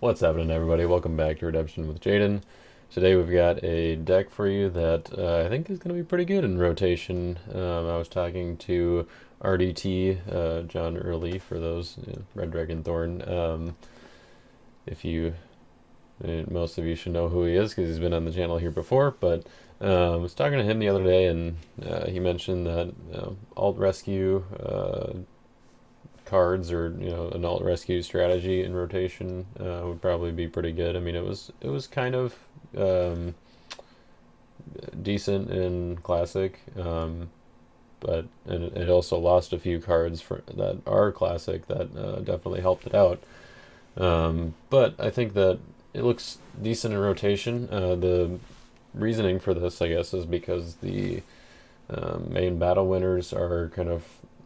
What's happening, everybody? Welcome back to Redemption with Jaden. Today we've got a deck for you that I think is going to be pretty good in rotation. I was talking to RDT, John Early, for those, Red Dragon Thorn. If you, most of you should know who he is because he's been on the channel here before, but I was talking to him the other day and he mentioned that alt rescue cards or an alt rescue strategy in rotation would probably be pretty good. I mean, it was kind of decent in classic, but it also lost a few cards that are classic that definitely helped it out. But I think that it looks decent in rotation. The reasoning for this, I guess, is because the main battle winners are kind of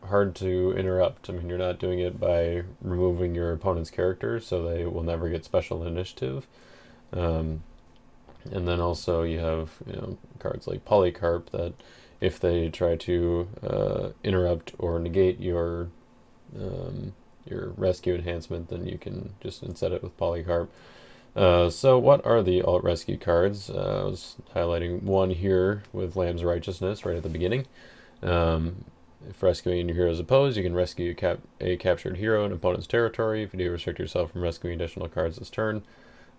hard to interrupt. I mean, you're not doing it by removing your opponent's character, so they will never get special initiative. And then also you have cards like Polycarp that if they try to interrupt or negate your rescue enhancement, then you can just inset it with Polycarp. So what are the alt rescue cards? I was highlighting one here with Lamb's Righteousness right at the beginning. If rescuing your heroes opposed, you can rescue a captured hero in opponent's territory. If you do, restrict yourself from rescuing additional cards this turn.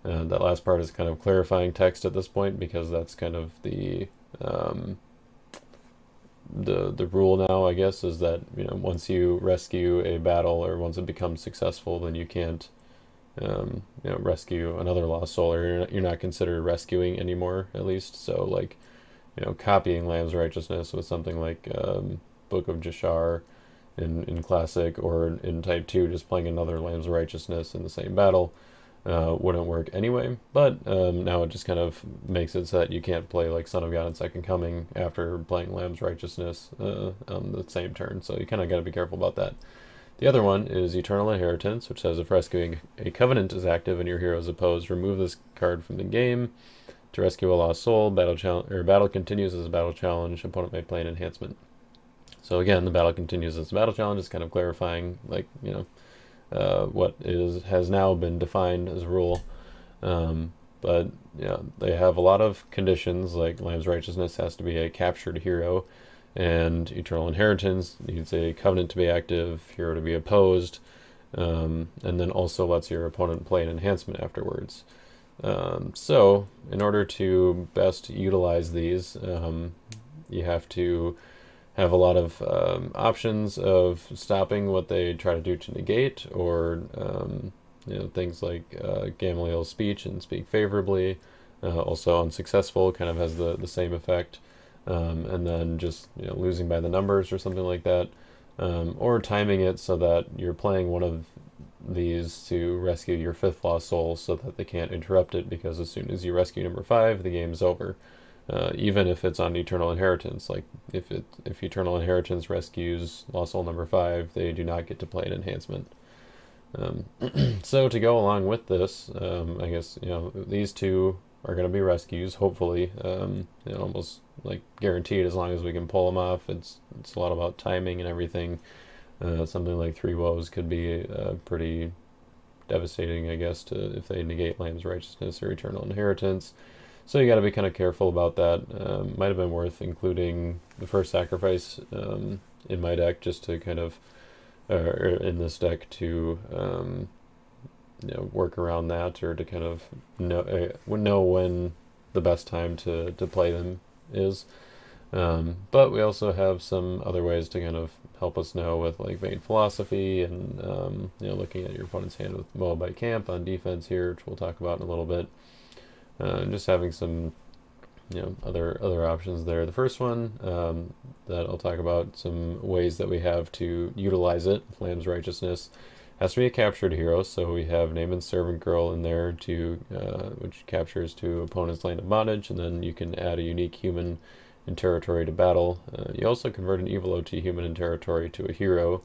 That last part is kind of clarifying text at this point because that's kind of the rule now, I guess, is that once you rescue a battle or once it becomes successful, then you can't rescue another lost soul, or you're not considered rescuing anymore, at least. So like copying Lamb's Righteousness with something like Book of Jashar in Classic, or in Type 2 just playing another Lamb's Righteousness in the same battle wouldn't work anyway. But now it just kind of makes it so that you can't play like Son of God and Second Coming after playing Lamb's Righteousness on the same turn, so you kind of got to be careful about that. The other one is Eternal Inheritance, which says if rescuing a Covenant is active and your hero is opposed, remove this card from the game. To rescue a lost soul, battle continues as a battle challenge. Opponent may play an enhancement. So again, the battle continues as a battle challenge is kind of clarifying, like what has now been defined as a rule. But they have a lot of conditions, like Lamb's Righteousness has to be a captured hero, and Eternal Inheritance needs a Covenant to be active, hero to be opposed, and then also lets your opponent play an enhancement afterwards. So in order to best utilize these, you have to have a lot of options of stopping what they try to do to negate, or things like Gamaliel's speech and speak favorably. Also unsuccessful kind of has the same effect. And then just losing by the numbers or something like that, or timing it so that you're playing one of these to rescue your 5th lost soul so that they can't interrupt it, because as soon as you rescue number 5, the game's over. Even if it's on Eternal Inheritance, like if Eternal Inheritance rescues lost soul number 5, they do not get to play an enhancement. So to go along with this, I guess these two are going to be rescues, hopefully, almost like guaranteed as long as we can pull them off. It's a lot about timing and everything. Something like 3 woes could be pretty devastating, I guess, if they negate Lamb's Righteousness or Eternal Inheritance. So you got to be kind of careful about that. Might have been worth including the first sacrifice in my deck, just to kind of, or in this deck to work around that, or to kind of know when the best time to play them is. But we also have some other ways to kind of help us know with like Vain Philosophy and looking at your opponent's hand with Moabite Camp on defense here, which we'll talk about in a little bit. Just having some other options there. The first one that I'll talk about, some ways that we have to utilize it. Lamb's Righteousness has to be a captured hero, so we have Naaman's Servant Girl in there which captures to opponent's land of bondage, and then you can add a unique human in territory to battle. You also convert an evil OT human in territory to a hero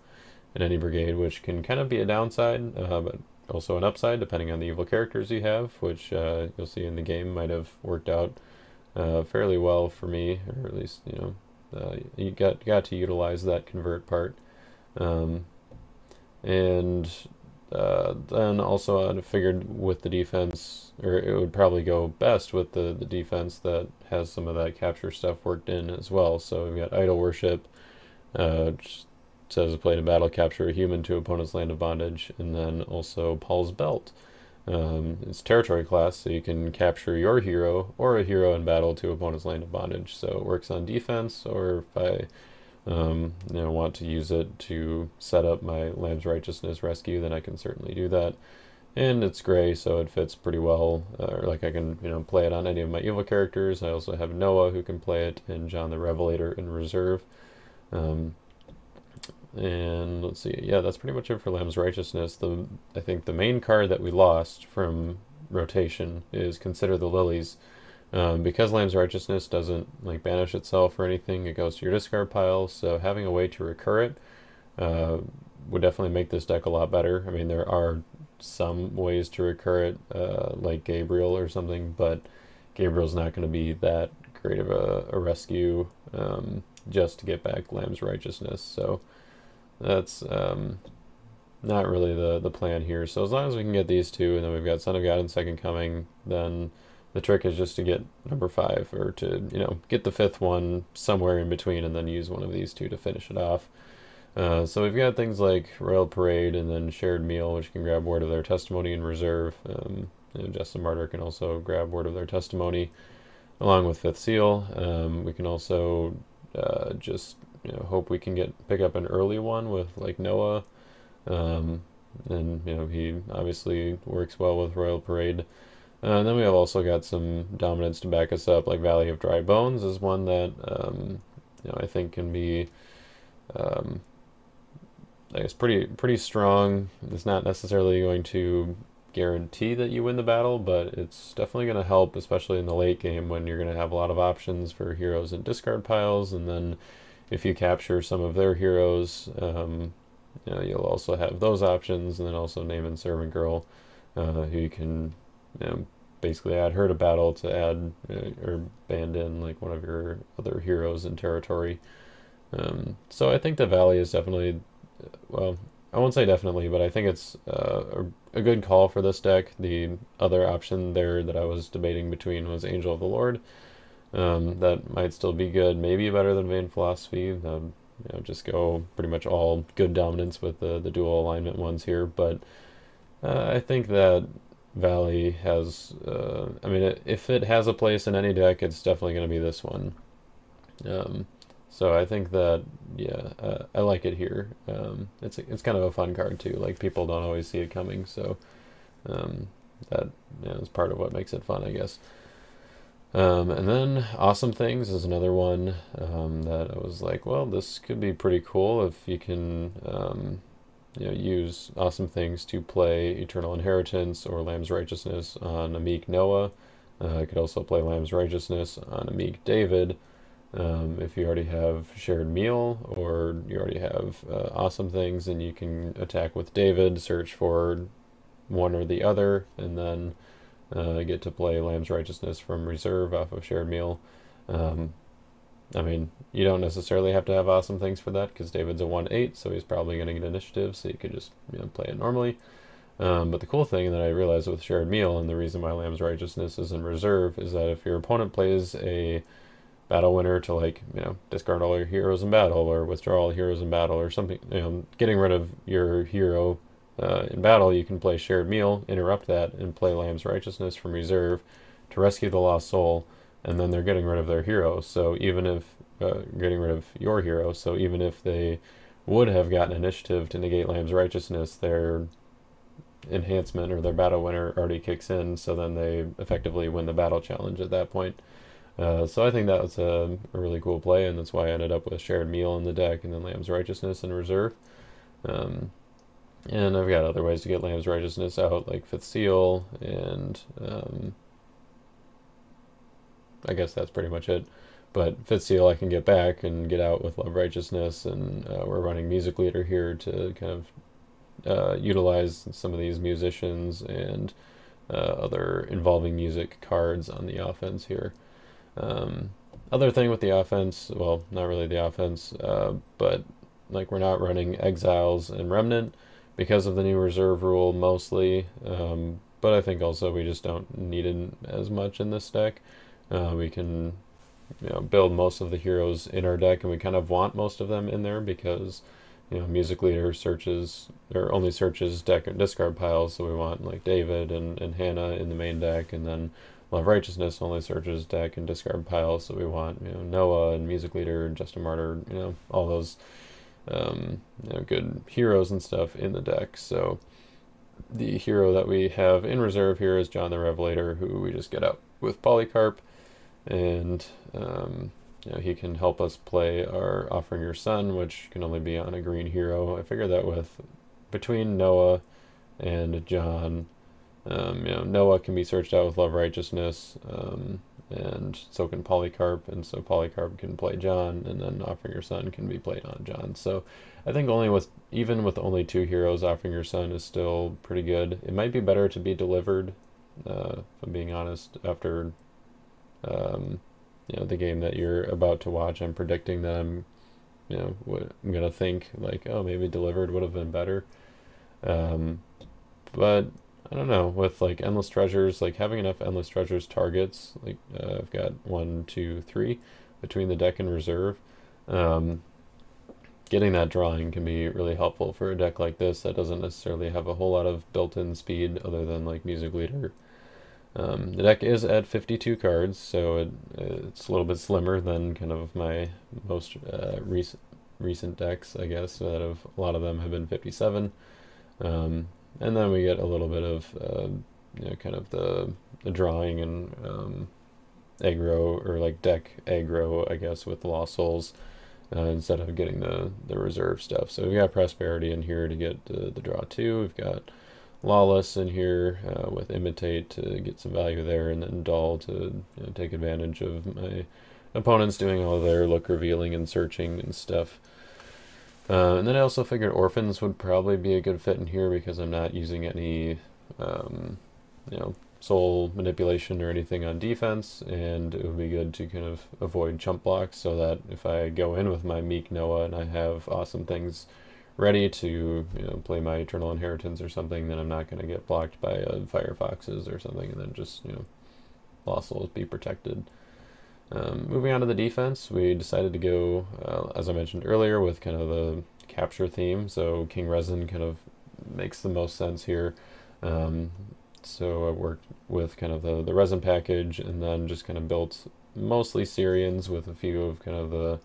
in any brigade, which can kind of be a downside, but also an upside depending on the evil characters you have, which you'll see in the game might have worked out fairly well for me, or at least you got to utilize that convert part. And Then also I figured with the defense, or it would probably go best with the defense that has some of that capture stuff worked in as well. So we've got Idol Worship, which says a play in battle, capture a human to opponent's land of bondage, and then also Paul's Belt. It's territory class, so you can capture your hero or a hero in battle to opponent's land of bondage. So it works on defense, or if I want to use it to set up my Lamb's Righteousness rescue, then I can certainly do that. And it's gray, so it fits pretty well. Like I can, play it on any of my evil characters. I also have Noah who can play it, and John the Revelator in reserve. And let's see, yeah, that's pretty much it for Lamb's Righteousness. I think the main card that we lost from rotation is Consider the Lilies. Because Lamb's Righteousness doesn't like banish itself or anything, it goes to your discard pile, so having a way to recur it would definitely make this deck a lot better. I mean, there are some ways to recur it, like Gabriel or something, but Gabriel's not going to be that great of a rescue just to get back Lamb's Righteousness, so that's not really the plan here. So as long as we can get these two, and then we've got Son of God and Second Coming, then the trick is just to get number 5, or to, get the 5th one somewhere in between, and then use one of these two to finish it off. So we've got things like Royal Parade and then Shared Meal, which can grab Word of Their Testimony in reserve. Justin Martyr can also grab Word of Their Testimony along with Fifth Seal. We can also just hope we can pick up an early one with like Noah. And he obviously works well with Royal Parade. And then we have also got some dominance to back us up, like Valley of Dry Bones is one that I think can be I guess pretty strong. It's not necessarily going to guarantee that you win the battle, but it's definitely going to help, especially in the late game when you're going to have a lot of options for heroes and discard piles. And then if you capture some of their heroes, you'll also have those options. And then also Naaman Servant Girl, who you can basically add her to battle to add or band in like one of your other heroes in territory. So I think the Valley is definitely, well, I won't say definitely, but I think it's a good call for this deck. The other option there that I was debating between was Angel of the Lord. That might still be good, maybe better than Vain Philosophy. Just go pretty much all good dominance with the dual alignment ones here. But I think that Valley has, if it has a place in any deck, it's definitely going to be this one. So I think that, yeah, I like it here. It's kind of a fun card too. Like, people don't always see it coming, so that is part of what makes it fun, I guess. And then Awesome Things is another one that I was like, well, this could be pretty cool if you can use Awesome Things to play Eternal Inheritance or Lamb's Righteousness on a meek Noah. I could also play Lamb's Righteousness on a meek David. If you already have Shared Meal, or you already have Awesome Things, and you can attack with David, search for one or the other, and then get to play Lamb's Righteousness from reserve off of Shared Meal. You don't necessarily have to have Awesome Things for that, because David's a 1/8, so he's probably going to get initiative, so you could just play it normally. But the cool thing that I realized with Shared Meal, and the reason why Lamb's Righteousness is in reserve, is that if your opponent plays a battle winner to discard all your heroes in battle, or withdraw all heroes in battle, or something, getting rid of your hero in battle, you can play Shared Meal, interrupt that, and play Lamb's Righteousness from reserve to rescue the lost soul, and then they're getting rid of their hero. So even if getting rid of your hero, so even if they would have gotten initiative to negate Lamb's Righteousness, their enhancement or their battle winner already kicks in, so then they effectively win the battle challenge at that point. So I think that was a really cool play, and that's why I ended up with Shared Meal in the deck and then Lamb's Righteousness in reserve. And I've got other ways to get Lamb's Righteousness out, like Fifth Seal, and I guess that's pretty much it. But Fifth Seal I can get back and get out with Love Righteousness, and we're running Music Leader here to kind of utilize some of these musicians and other involving music cards on the offense here. Other thing with the offense, well, not really the offense, but like we're not running Exiles and Remnant, because of the new reserve rule mostly. But I think also we just don't need it as much in this deck. We can build most of the heroes in our deck, and we kind of want most of them in there because Music Leader searches or only searches deck and discard piles, so we want like David and Hannah in the main deck, and then Love Righteousness only searches deck and discard piles, so we want Noah and Music Leader and Justin Martyr, all those good heroes and stuff in the deck. So the hero that we have in reserve here is John the Revelator, who we just get out with Polycarp, and he can help us play our Offering Your Son, which can only be on a green hero. I figured that with between Noah and John, Noah can be searched out with Love Righteousness, and so can Polycarp, and so Polycarp can play John, and then Offering Your Son can be played on John. So I think even with only 2 heroes, Offering Your Son is still pretty good. It might be better to be delivered, if I'm being honest, after the game that you're about to watch. I'm predicting that I'm gonna think like, oh, maybe delivered would have been better. But I don't know, with like Endless Treasures, like having enough Endless Treasures targets, like I've got 1, 2, 3 between the deck and reserve. Getting that drawing can be really helpful for a deck like this that doesn't necessarily have a whole lot of built-in speed other than like Music Leader. The deck is at 52 cards, so it's a little bit slimmer than kind of my most recent decks, I guess. A lot of them have been 57. And then we get a little bit of kind of the drawing and aggro, or like deck aggro, I guess, with Lost Souls, instead of getting the reserve stuff. So we've got Prosperity in here to get the draw 2. We've got Lawless in here with Imitate to get some value there, and then Dull to take advantage of my opponents doing all their look revealing and searching and stuff. And then I also figured Orphans would probably be a good fit in here because I'm not using any soul manipulation or anything on defense, and it would be good to kind of avoid chump blocks, so that if I go in with my Meek Noah and I have awesome things ready to play my Eternal Inheritance or something, then I'm not going to get blocked by Firefoxes or something, and then just Lost Souls be protected. Moving on to the defense, we decided to go, as I mentioned earlier, with kind of the capture theme, so King Resin kind of makes the most sense here. So I worked with kind of the resin package, and then just kind of built mostly Syrians with a few of kind of the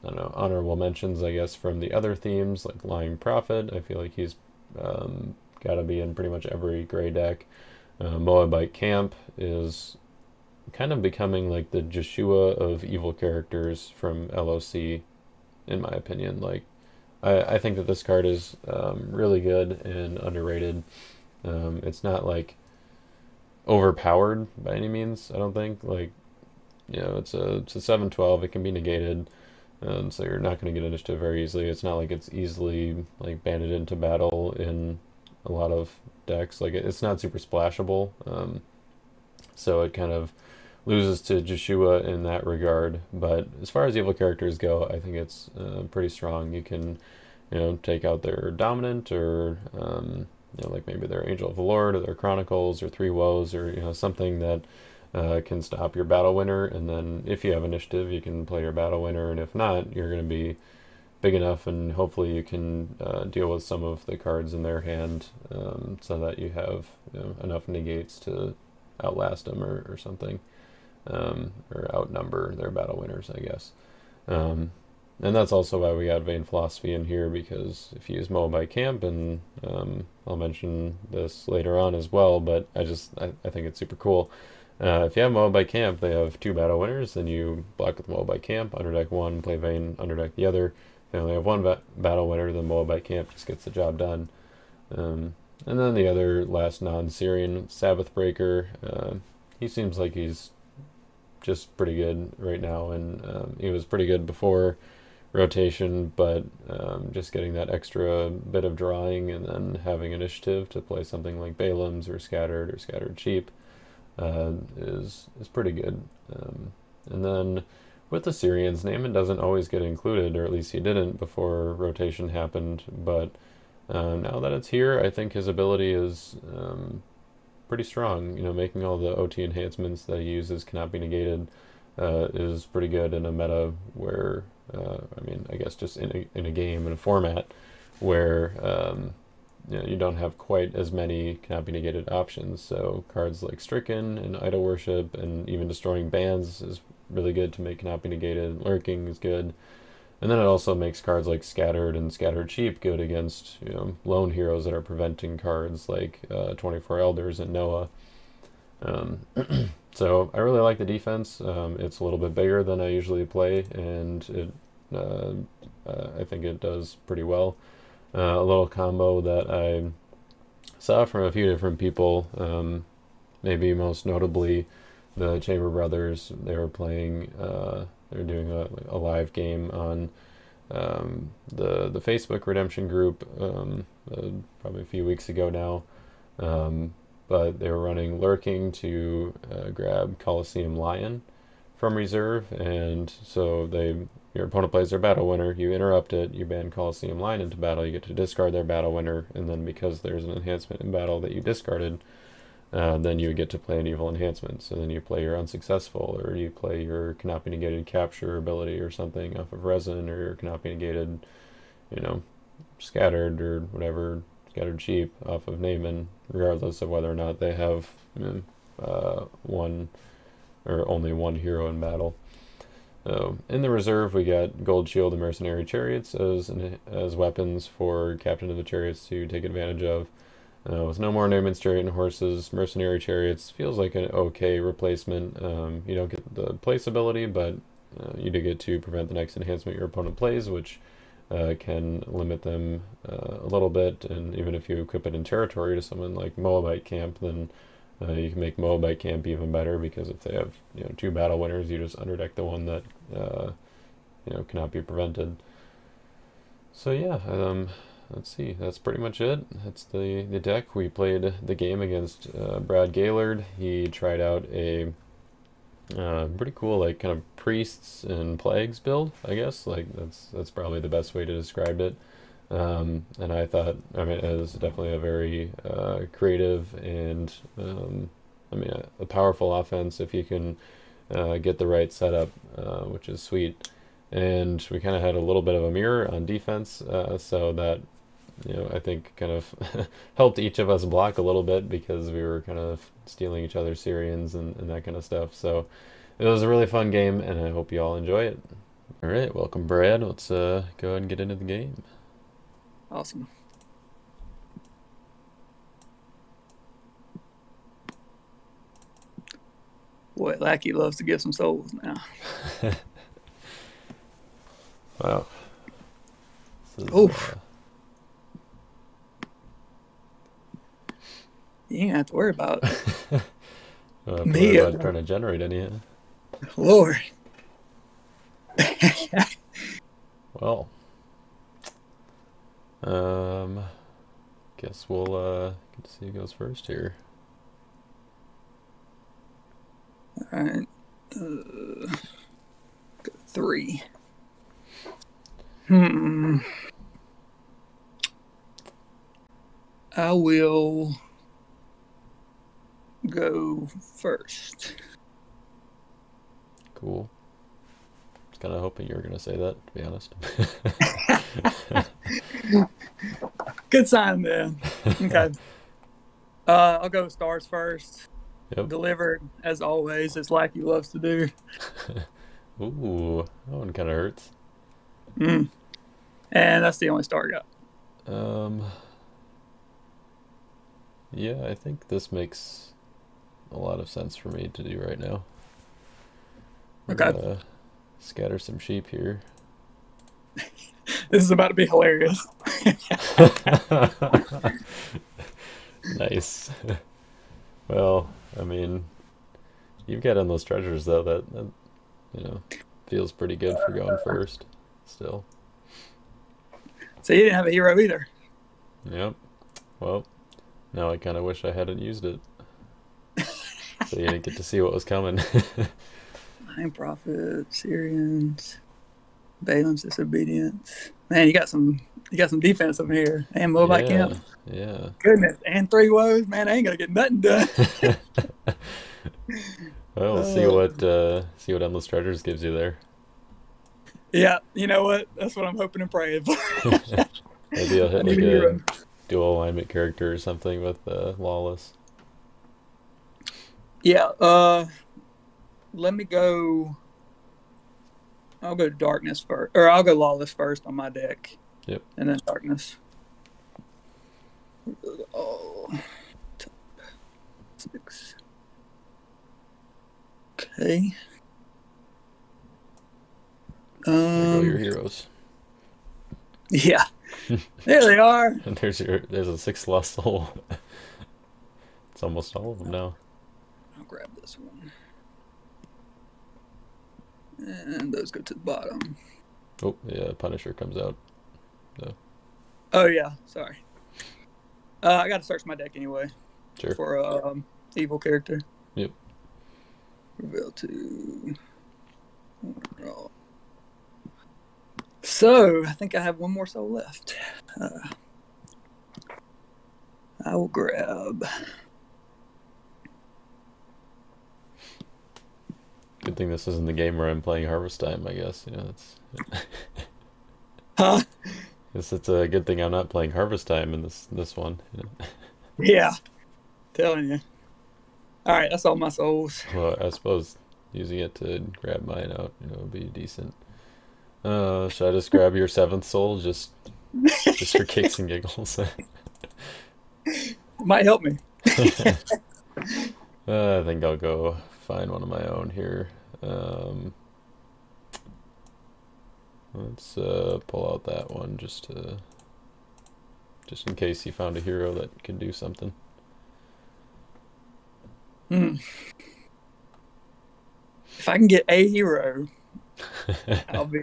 I don't know, honorable mentions, I guess, from the other themes, like Lying Prophet. I feel like he's got to be in pretty much every gray deck. Moabite Camp is kind of becoming like the Joshua of evil characters from LOC, in my opinion. Like, I think that this card is really good and underrated. It's not like overpowered by any means, I don't think. Like, it's a 7/12, it can be negated. So you're not going to get initiative very easily. It's not like it's easily like banded into battle in a lot of decks. Like, it's not super splashable, so it kind of loses to Joshua in that regard. But as far as evil characters go, I think it's pretty strong. You can take out their Dominant, or like maybe their Angel of the Lord, or their Chronicles, or Three Woes, or something that can stop your battle winner, and then if you have initiative, you can play your battle winner, and if not, you're going to be big enough, and hopefully you can deal with some of the cards in their hand, so that you have enough negates to outlast them or something, or outnumber their battle winners, I guess. And that's also why we got Vain Philosophy in here, because if you use Moabite Camp, and I'll mention this later on as well, but I think it's super cool. If you have Moabite Camp, they have 2 battle winners, then you block with Moabite Camp, underdeck 1, play Vain, underdeck the other. If you only have 1 battle winner, then Moabite Camp just gets the job done. And then the other last non-Syrian, Sabbath Breaker, he seems like he's just pretty good right now, and he was pretty good before rotation, but just getting that extra bit of drawing and then having initiative to play something like Balaam's or Scattered Sheep is pretty good. And then with the Syrians, Naaman doesn't always get included, or at least he didn't before rotation happened. But now that it's here, I think his ability is pretty strong. You know, making all the OT enhancements that he uses cannot be negated is pretty good in a meta where, I mean, I guess just in a game, in a format where you know, you don't have quite as many cannot be negated options. So cards like Stricken and Idol Worship and even destroying bans is really good to make cannot be negated. Lurking is good. And then it also makes cards like Scattered and Scattered Sheep good against, you know, lone heroes that are preventing cards like 24 Elders and Noah. So I really like the defense. It's a little bit bigger than I usually play, and I think it does pretty well. A little combo that I saw from a few different people, maybe most notably the Chamber Brothers. They were playing, they were doing a live game on the Facebook Redemption group probably a few weeks ago now. But they were running Lurking to grab Coliseum Lion from reserve, and so your opponent plays their battle winner, you interrupt it, you ban Coliseum Lion into battle, you get to discard their battle winner, and then because there's an enhancement in battle that you discarded, then you would get to play an evil enhancement. So then you play your Unsuccessful, or you play your cannot be negated capture ability or something off of Resin, or your cannot be negated, you know, Scattered or whatever, Scattered Sheep off of Naaman, regardless of whether or not they have one or only one hero in battle. In the reserve, we got Gold Shield and Mercenary Chariots as weapons for Captain of the Chariots to take advantage of. With no more Naaman's Chariot and Horses, Mercenary Chariots feels like an okay replacement. You don't get the place ability, but you do get to prevent the next enhancement your opponent plays, which can limit them a little bit. And even if you equip it in territory to someone like Moabite Camp, then you can make Moabite Camp even better, because if they have, you know, two battle winners, you just underdeck the one that you know, cannot be prevented. So yeah, let's see, that's pretty much it. That's the deck. We played the game against Brad Gaillard. He tried out a pretty cool, like, kind of priests and plagues build, I guess. Like, that's probably the best way to describe it. And I thought, I mean, it was definitely a very creative and I mean, a powerful offense if you can get the right setup, which is sweet. And we kind of had a little bit of a mirror on defense, so that, you know, I think kind of helped each of us block a little bit, because we were kind of stealing each other's Syrians and that kind of stuff. So it was a really fun game, and I hope you all enjoy it. All right, welcome, Brad. Let's go ahead and get into the game. Awesome. Boy, Lackey loves to give some souls now. Wow. Oof. You ain't have to worry about me trying to generate any. Lord. Well, guess we'll get to see who goes first here. All right. 3. I will go first. Cool. I was kind of hoping you were going to say that, to be honest. Good sign, man. Okay. I'll go stars first. Yep. Delivered, as always, as Lackey loves to do. Ooh, that one kind of hurts. And that's the only star I got. Yeah, I think this makes a lot of sense for me to do right now. Okay. Scatter some sheep here. This is about to be hilarious. Nice. Well, I mean, you've got on those treasures, though, that you know, feels pretty good for going first still. So you didn't have a hero either. Yep. Well, now I kind of wish I hadn't used it. So you didn't get to see what was coming. High Prophet, Syrians, Balaam's Disobedience. Man, you got some defense over here. And Moabite camp. Yeah. Goodness. And 3 woes. Man, I ain't gonna get nothing done. Well, we'll see what Endless Treasures gives you there. Yeah, you know what? That's what I'm hoping and praying for. Maybe you'll hit like a dual alignment character or something with Lawless. Yeah, let me go. I'll go Darkness first, or I'll go Lawless first on my deck. Yep. And then Darkness. Oh, top 6. Okay. There go your heroes. Yeah. There they are. And there's a 6th lost soul. It's almost all of them now. I'll grab this one. And those go to the bottom. Oh, yeah, Punisher comes out. No. Oh, yeah. Sorry. I got to search my deck anyway. Sure. For evil character. Yep. Reveal to... Oh. So, I think I have one more soul left. I will grab... Good thing this isn't the game where I'm playing Harvest Time, I guess. You know, that's... Huh? It's a good thing I'm not playing Harvest Time in this one. You know? Yeah. Telling you. Alright, that's all my souls. Well, I suppose using it to grab mine out, would be decent. Should I just grab your 7th soul just for kicks and giggles? Might help me. I think I'll go find one of my own here. Let's pull out that one just in case you found a hero that can do something. If I can get a hero, I'll be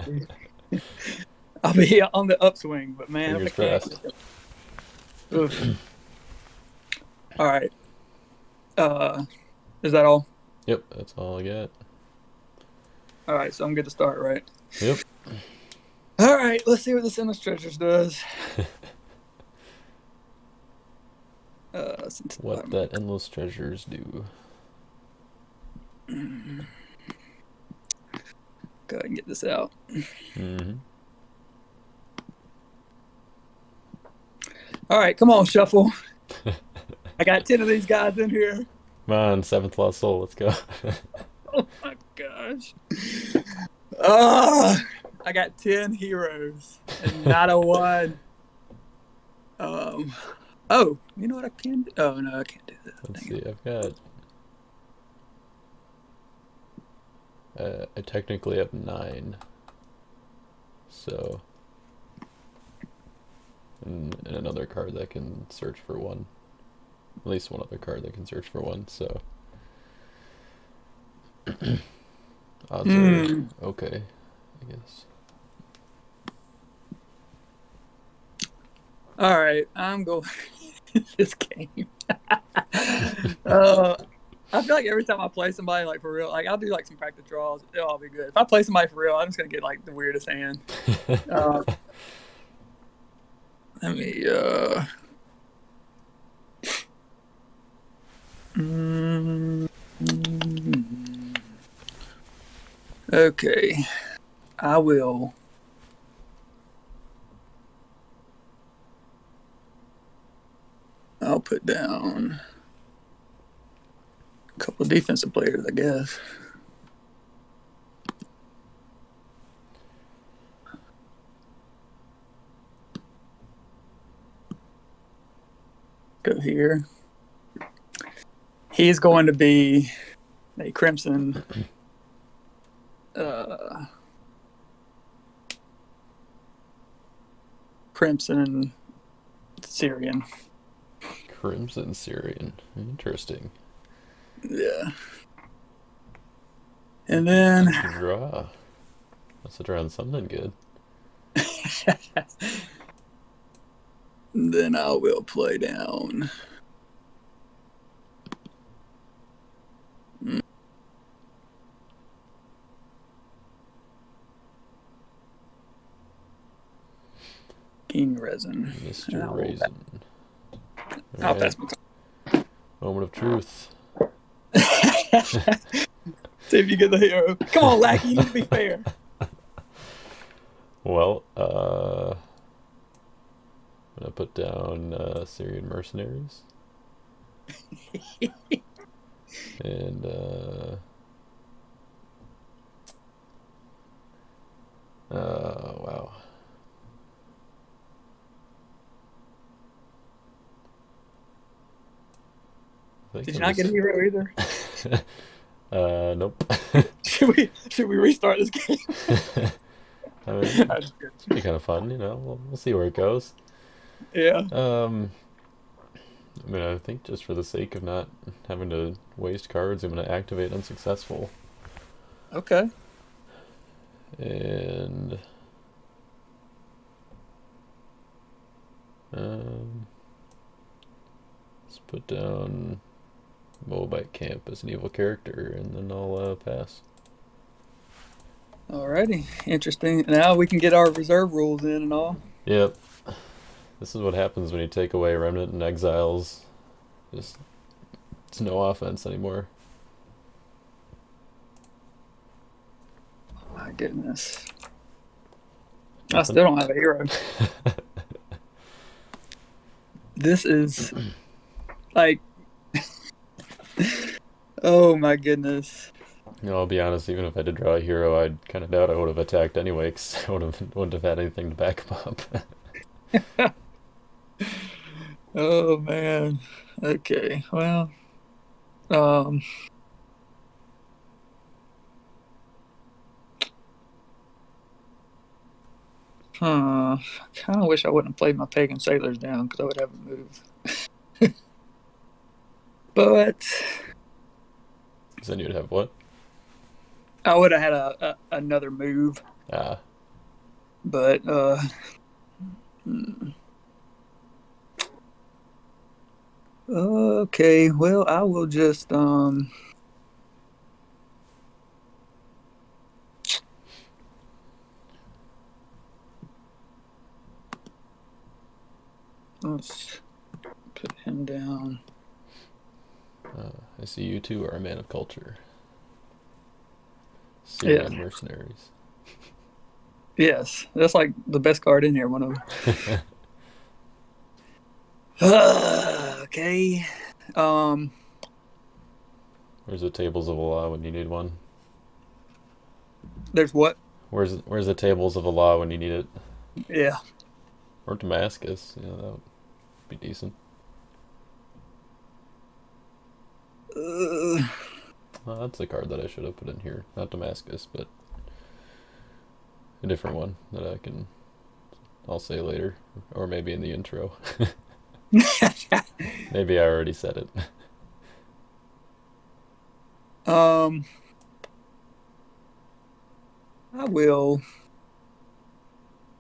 on the upswing. But man, fingers crossed. All right. Is that all? Yep, that's all I got. All right, so I'm good to start, right? Yep. All right, let's see what this Endless Treasures does. What that Endless Treasures do. Go ahead and get this out. Mm-hmm. All right, come on, shuffle. I got 10 of these guys in here. Come on, 7th lost soul, let's go. Oh my gosh. I got 10 heroes and not a one. Oh, you know what I can do? Oh, no, I can't do that. Let's see, I've got... I technically have 9. So... And another card that can search for 1. At least one other card that can search for 1, so... Odds are okay, I guess. All right, I'm going this game. I feel like every time I play somebody, like, for real, like, I'll do, like, some practice draws. It'll all be good. If I play somebody for real, I'm just going to get, like, the weirdest hand. Let me, okay. I'll put down a couple of defensive players, I guess. Go here. He's going to be a Crimson Syrian. Crimson Syrian. Interesting. Yeah. And then... Draw. Must have drawn something good. Then I will play down... King Resin. Mr. Raisin. I'll Alright. pass my Moment of truth. See if you get the hero. Come on, Lackey, you need to be fair. Well, I'm gonna put down Syrian mercenaries. And wow. Did you not get a hero either? Nope. Should we restart this game? I mean, it's be kind of fun, you know. We'll see where it goes. Yeah. I mean, I think just for the sake of not having to waste cards, I'm gonna activate unsuccessful. Okay. And let's put down Moabite Camp as an evil character, and then I'll pass. Alrighty. Interesting. Now we can get our reserve rules in and all. Yep. This is what happens when you take away Remnant and Exiles. Just, it's no offense anymore. Oh my goodness. I still don't have a hero. This is like, oh my goodness. You know, I'll be honest, even if I did draw a hero, I kind of doubt I would have attacked anyway, because I wouldn't have had anything to back him up. Oh man. Okay. Well, I kind of wish I wouldn't have played my pagan sailors down because I would have a move. But Then you'd have what? I would have had another move. Ah. But okay, well, I will just let's put him down. I see you two are a man of culture. Syrian Yeah. mercenaries. Yes, that's like the best card in here, one of them. Okay. Where's the Tables of Allah when you need one? There's what? Where's the Tables of Allah when you need it? Yeah. Or Damascus, that would be decent. That's a card that I should have put in here. Not Damascus, but a different one that I'll say later. Or maybe in the intro. Maybe I already said it. I will,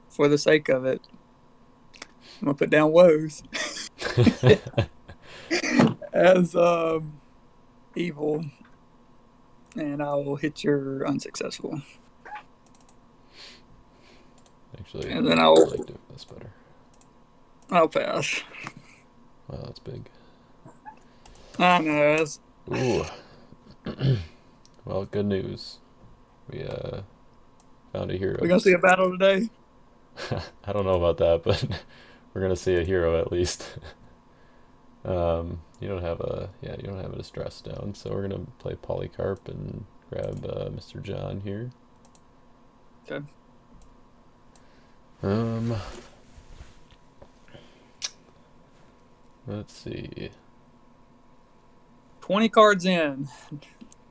for the sake of it, I'm gonna put down woes as evil, and I will hit your unsuccessful. Actually, And then I I'll like doing this better. pass. Wow, that's big. I know. Ooh. Well, good news. We found a hero. We're gonna see a battle today. I don't know about that, but we're gonna see a hero at least. You don't have a distress down, so we're gonna play Polycarp and grab Mr. John here. Okay. Let's see. 20 cards in.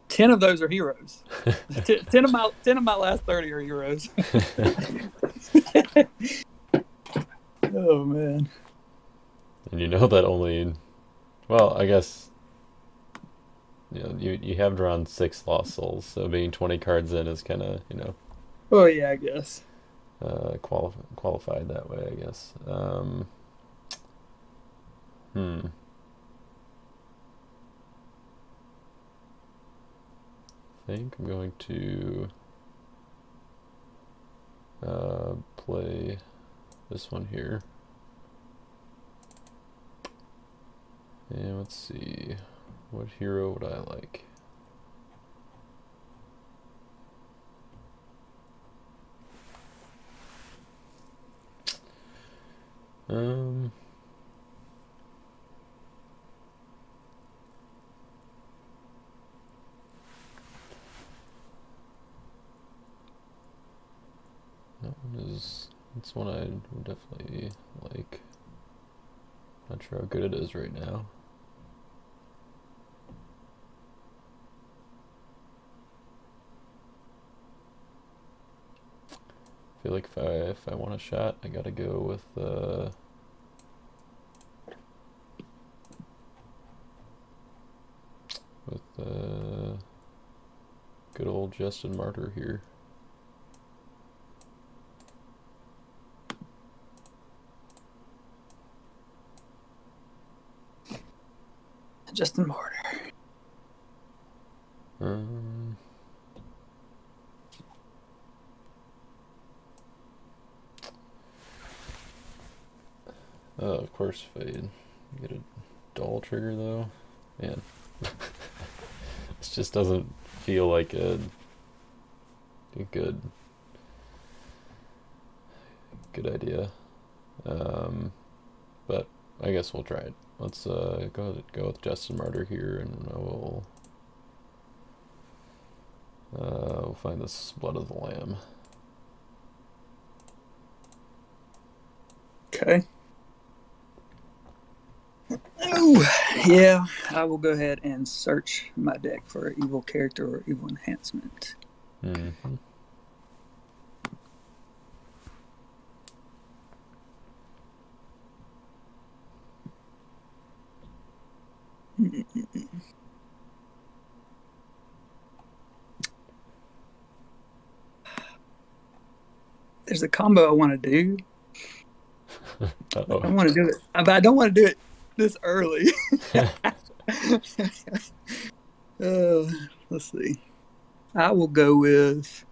10 of those are heroes. 10 of my last 30 are heroes. Oh man. And you know that only, well, I guess, you have drawn 6 Lost Souls, so being 20 cards in is kind of, Oh yeah, I guess. qualified that way, I guess. I think I'm going to play this one here. And let's see, what hero would I like? That's one I would definitely like. Not sure how good it is right now. I feel like if I want a shot, I gotta go with good old Justin Martyr here. Justin Martyr. Oh, of course, if I get a dull trigger though, man, this just doesn't feel like a good idea. But I guess we'll try it. Let's go with Justin Martyr here, and we'll find this Blood of the Lamb. Okay. Oh, yeah, I will go ahead and search my deck for evil character or evil enhancement. Mm-hmm. There's a combo I want to do. Uh-oh. I want to do it, but I don't want to do it this early. Let's see. I will go with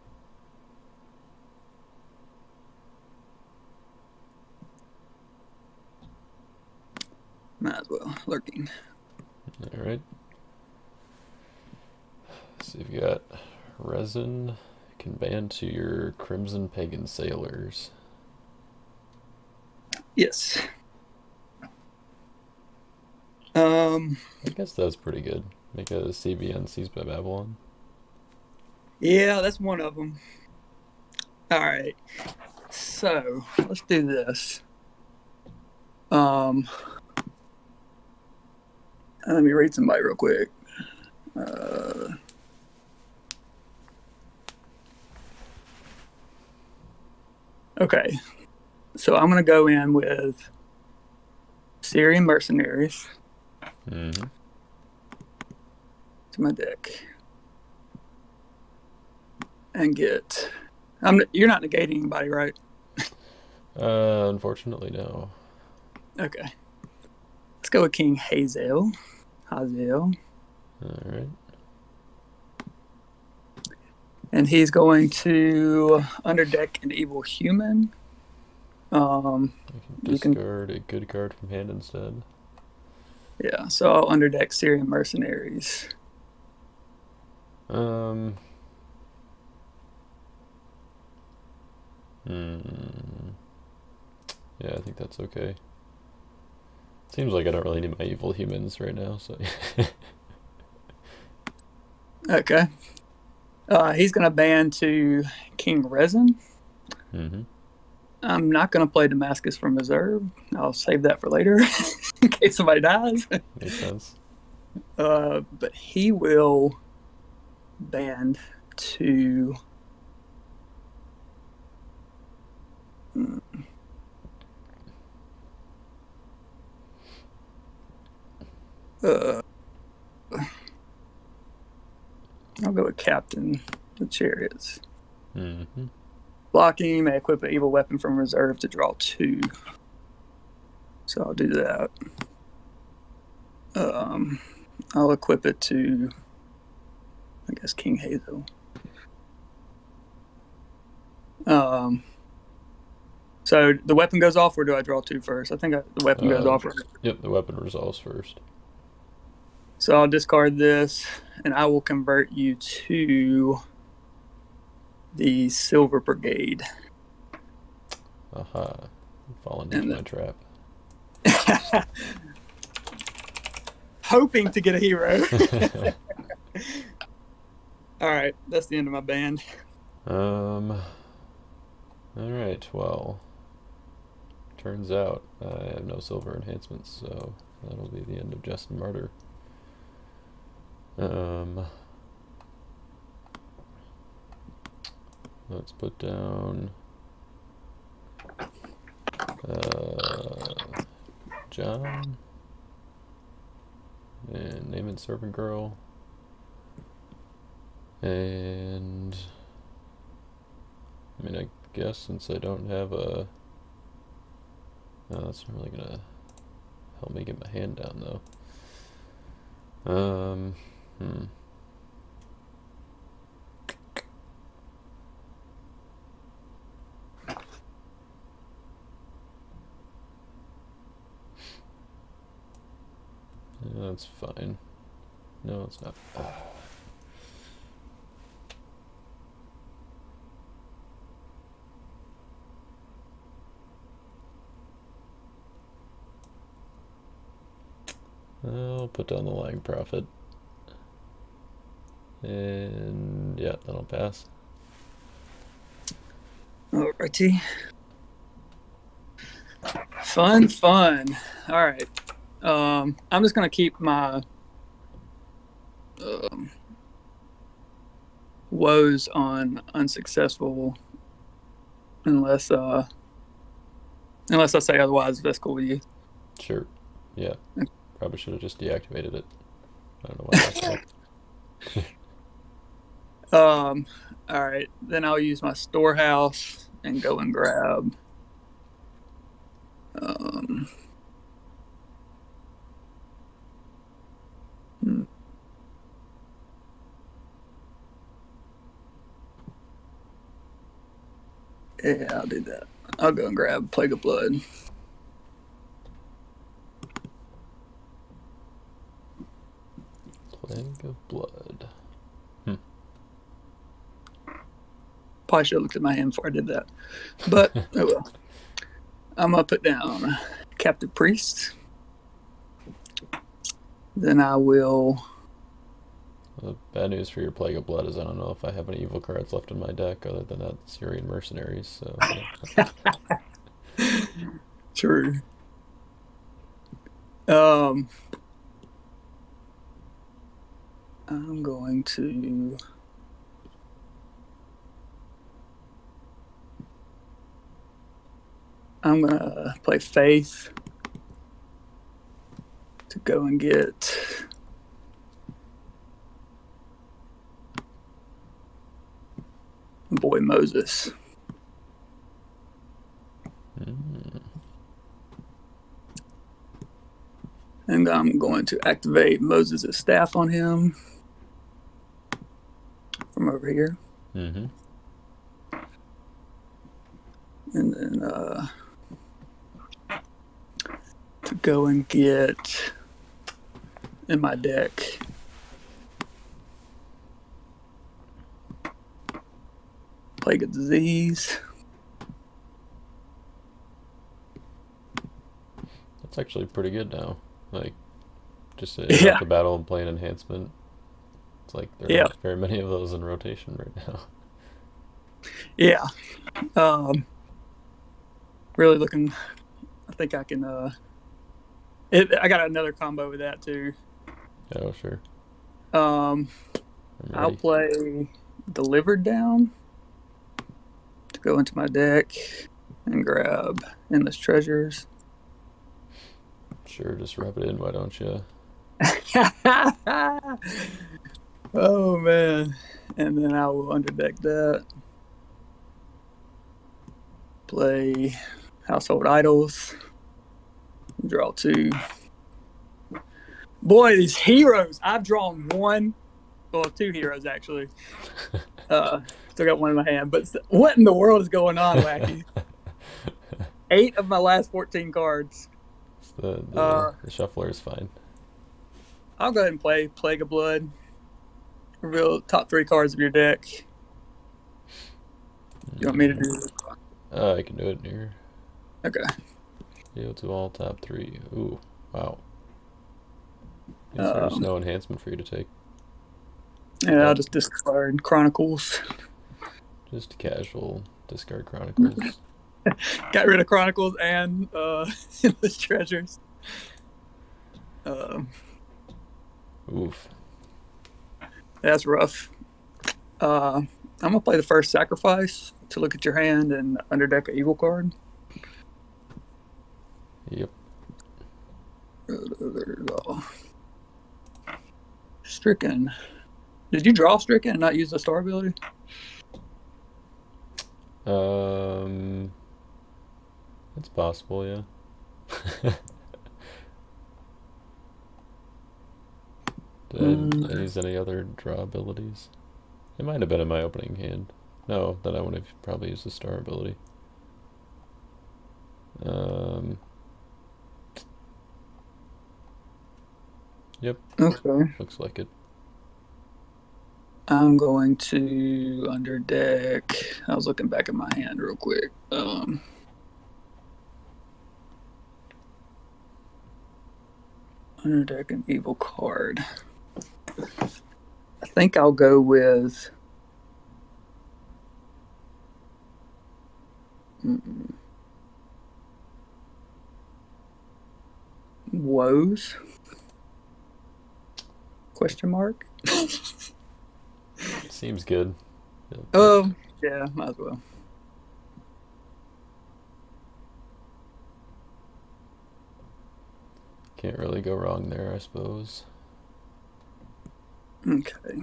might as well lurking. All right. So you've got resin. Can ban to your Crimson Pagan Sailors. Yes. I guess that's pretty good. Make a CBN Seized by Babylon. Yeah, that's one of them. All right. So let's do this. Let me read somebody real quick. Okay. So I'm going to go in with Syrian mercenaries. Mm-hmm. To my deck. And get... You're not negating anybody, right? Unfortunately, no. Okay. Let's go with King Hazael. All right. And he's going to underdeck an evil human. I can discard a good card from hand instead. Yeah, so I'll underdeck Syrian mercenaries. Yeah, I think that's okay. Seems like I don't really need my evil humans right now, so. Okay. He's going to ban to King Resin. Mm-hmm. I'm not going to play Damascus from Reserve. I'll save that for later in case somebody dies. Makes sense. But he will ban to... I'll go with Captain the Chariots. Mm-hmm. Blocking, you may equip an evil weapon from reserve to draw 2. So I'll do that. I'll equip it to, I guess, King Hazel. So the weapon goes off, or do I draw 2 first? I think the weapon goes off. Yep, the weapon resolves first. So I'll discard this, and I will convert you to the Silver Brigade. Aha. I'm falling into my trap. Hoping to get a hero. All right, that's the end of my band. All right, well, turns out I have no silver enhancements, so that'll be the end of Justin Martyr. Let's put down John and name it Servant Girl, and I mean, I guess since I don't have a, no, that's not really gonna help me get my hand down though. That's fine. No, it's not. I'll put down the Lying Prophet. And yeah, that'll pass. Alrighty. Fun. All right. I'm just gonna keep my woes on unsuccessful, unless I say otherwise. If that's cool with you. Sure. Yeah. Probably should have just deactivated it. I don't know why that's all right. Then I'll use my storehouse and go and grab yeah, I'll do that. I'll go and grab Plague of Blood. Plague of Blood. Probably should have looked at my hand before I did that. But oh well. I'm going to put down Captive Priest. Then I will... The bad news for your Plague of Blood is I don't know if I have any evil cards left in my deck other than that Syrian Mercenaries. So True. I'm going to... I'm going to play Faith to go and get boy Moses. And I'm going to activate Moses' staff on him from over here. And then to go and get in my deck Plague of Disease. That's actually pretty good now. Like, just interrupt the battle and play an enhancement. It's like there aren't very many of those in rotation right now. Yeah. Really looking... I think I can... I got another combo with that, too. Oh, sure. I'll play Delivered Down to go into my deck and grab Endless Treasures. Sure, just rub it in, why don't you? Oh, man. And then I will underdeck that. Play Household Idols. Draw 2. Boy, these heroes. I've drawn 1. Well, 2 heroes, actually. Still got 1 in my hand. But what in the world is going on, Wacky? 8 of my last 14 cards. The shuffler is fine. I'll go ahead and play Plague of Blood. Reveal top 3 cards of your deck. You want me to do it? I can do it here. Okay. Deal to all top 3. Ooh, wow. Guess there's no enhancement for you to take. And I'll just discard Chronicles. Just casual discard Chronicles. Got rid of Chronicles and Endless Treasures. Oof. That's rough. I'm gonna play the first Sacrifice to look at your hand and underdeck an evil card. Yep. Stricken. Did you draw Stricken and not use the star ability? It's possible, yeah. Did I use any other draw abilities? It might have been in my opening hand. No, then I would have probably used the star ability. Yep. Okay. Looks like it. I'm going to underdeck. I was looking back at my hand real quick. Underdeck an evil card. I think I'll go with Woes? Question mark? Seems good. Oh, yeah, might as well. Can't really go wrong there, I suppose. Okay.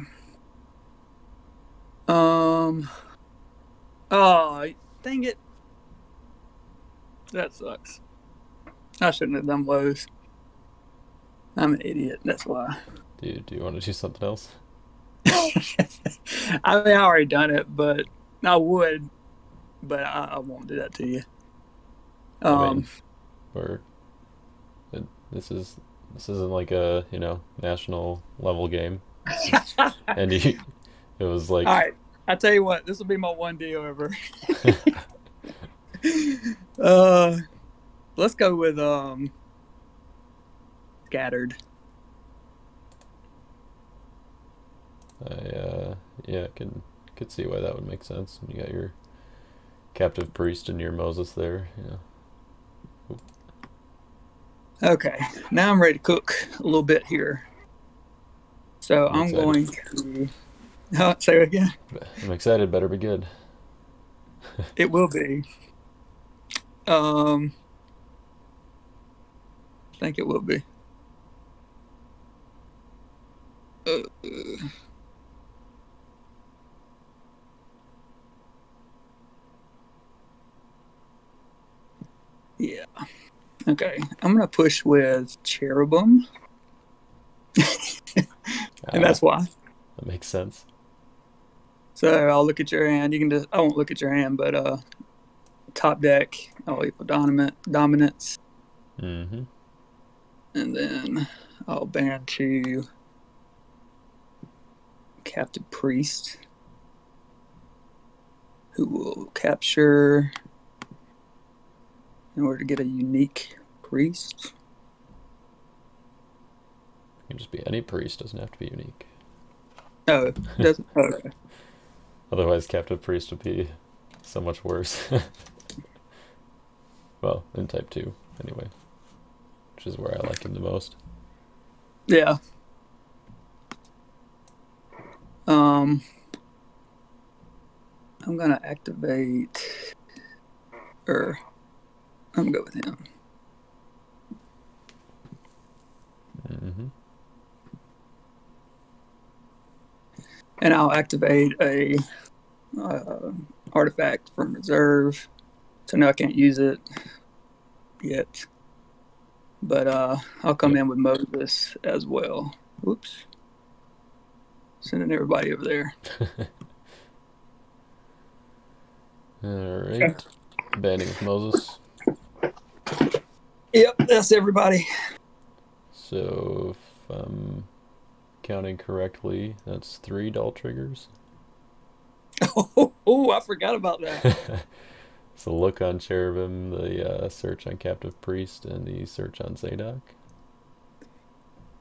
Oh, dang it. That sucks. I shouldn't have done Woes. I'm an idiot, that's why. Do you want to do something else? I mean, I already done it, but I would, but I won't do that to you. I mean, this isn't like a national level game, and it was like. All right, I tell you what, this will be my one deal ever. Let's go with Scattered. Yeah, could see why that would make sense. You got your captive priest and your Moses there. Yeah. Oop. Okay, now I'm ready to cook a little bit here. So I'm going to say it again. I'm excited. Better be good. It will be. I think it will be. Yeah. Okay. I'm going to push with Cherubim. And that's why. That makes sense. So I'll look at your hand. You can just, I won't look at your hand, but top deck, I'll equal dominance. Mm-hmm. And then I'll ban to Captive Priest, who will capture in order to get a unique priest. It can just be any priest, doesn't have to be unique. Oh, it doesn't. Okay. Otherwise, captive priest would be so much worse. Well, in type 2, anyway. Which is where I like him the most. Yeah. I'm gonna activate, or I'm gonna go with him. Mm-hmm. And I'll activate a artifact from reserve. So now I can't use it yet. But I'll come in with Moses as well. Whoops. Sending everybody over there. Alright. Banning with Moses. Yep, that's everybody. So if I'm counting correctly, that's 3 dull triggers. Oh, I forgot about that. So look on Cherubim, the search on Captive Priest, and the search on Zadok.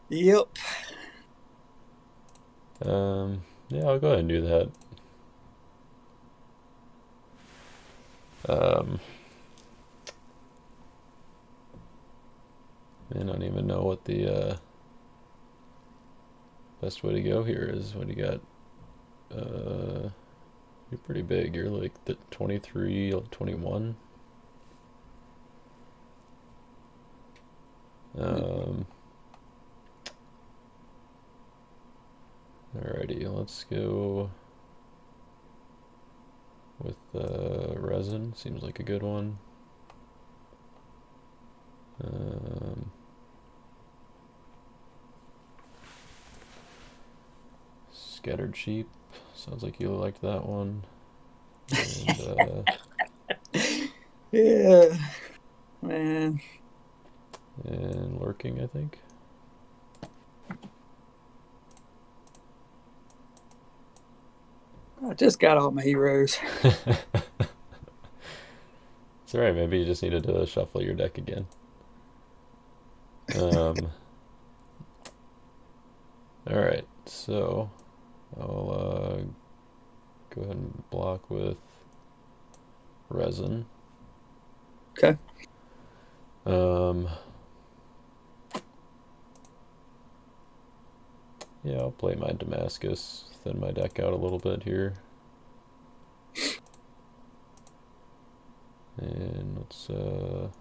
Yep. Yeah, I'll go ahead and do that. Man, I don't even know what the best way to go here is. What do you got? You're pretty big. You're like the 23, 21. Alrighty, let's go with resin. Seems like a good one. Scattered sheep. Sounds like you liked that one. And, Yeah, man. and lurking, I think. I just got all my heroes. It's alright, maybe you just needed to shuffle your deck again. Alright, so I'll go ahead and block with resin. Okay. Yeah, I'll play my Damascus, thin my deck out a little bit here. And let's we'll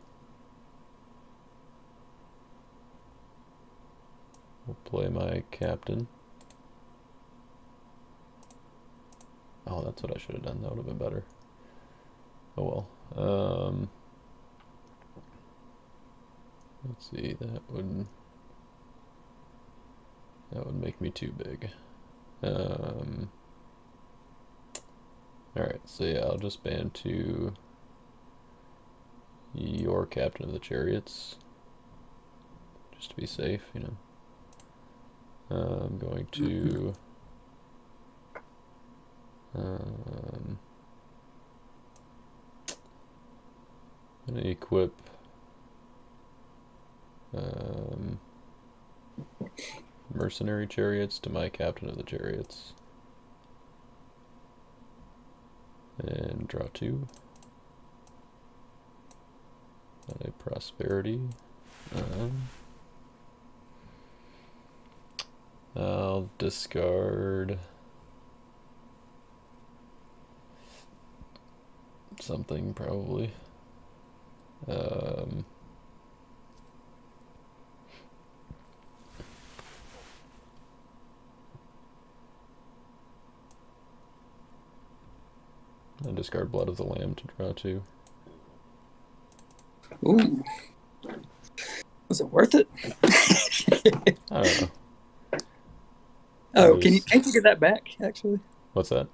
play my captain. Oh, that's what I should have done. That would have been better. Oh well. Let's see, that would make me too big. Alright, so yeah, I'll just ban to your captain of the chariots. Just to be safe, you know. I'm going to I'm gonna equip mercenary chariots to my captain of the chariots. And draw 2. On a prosperity. I'll discard something probably. I discard Blood of the Lamb to draw 2. Ooh. Was it worth it? I don't know. Oh, can't you get that back, actually? What's that?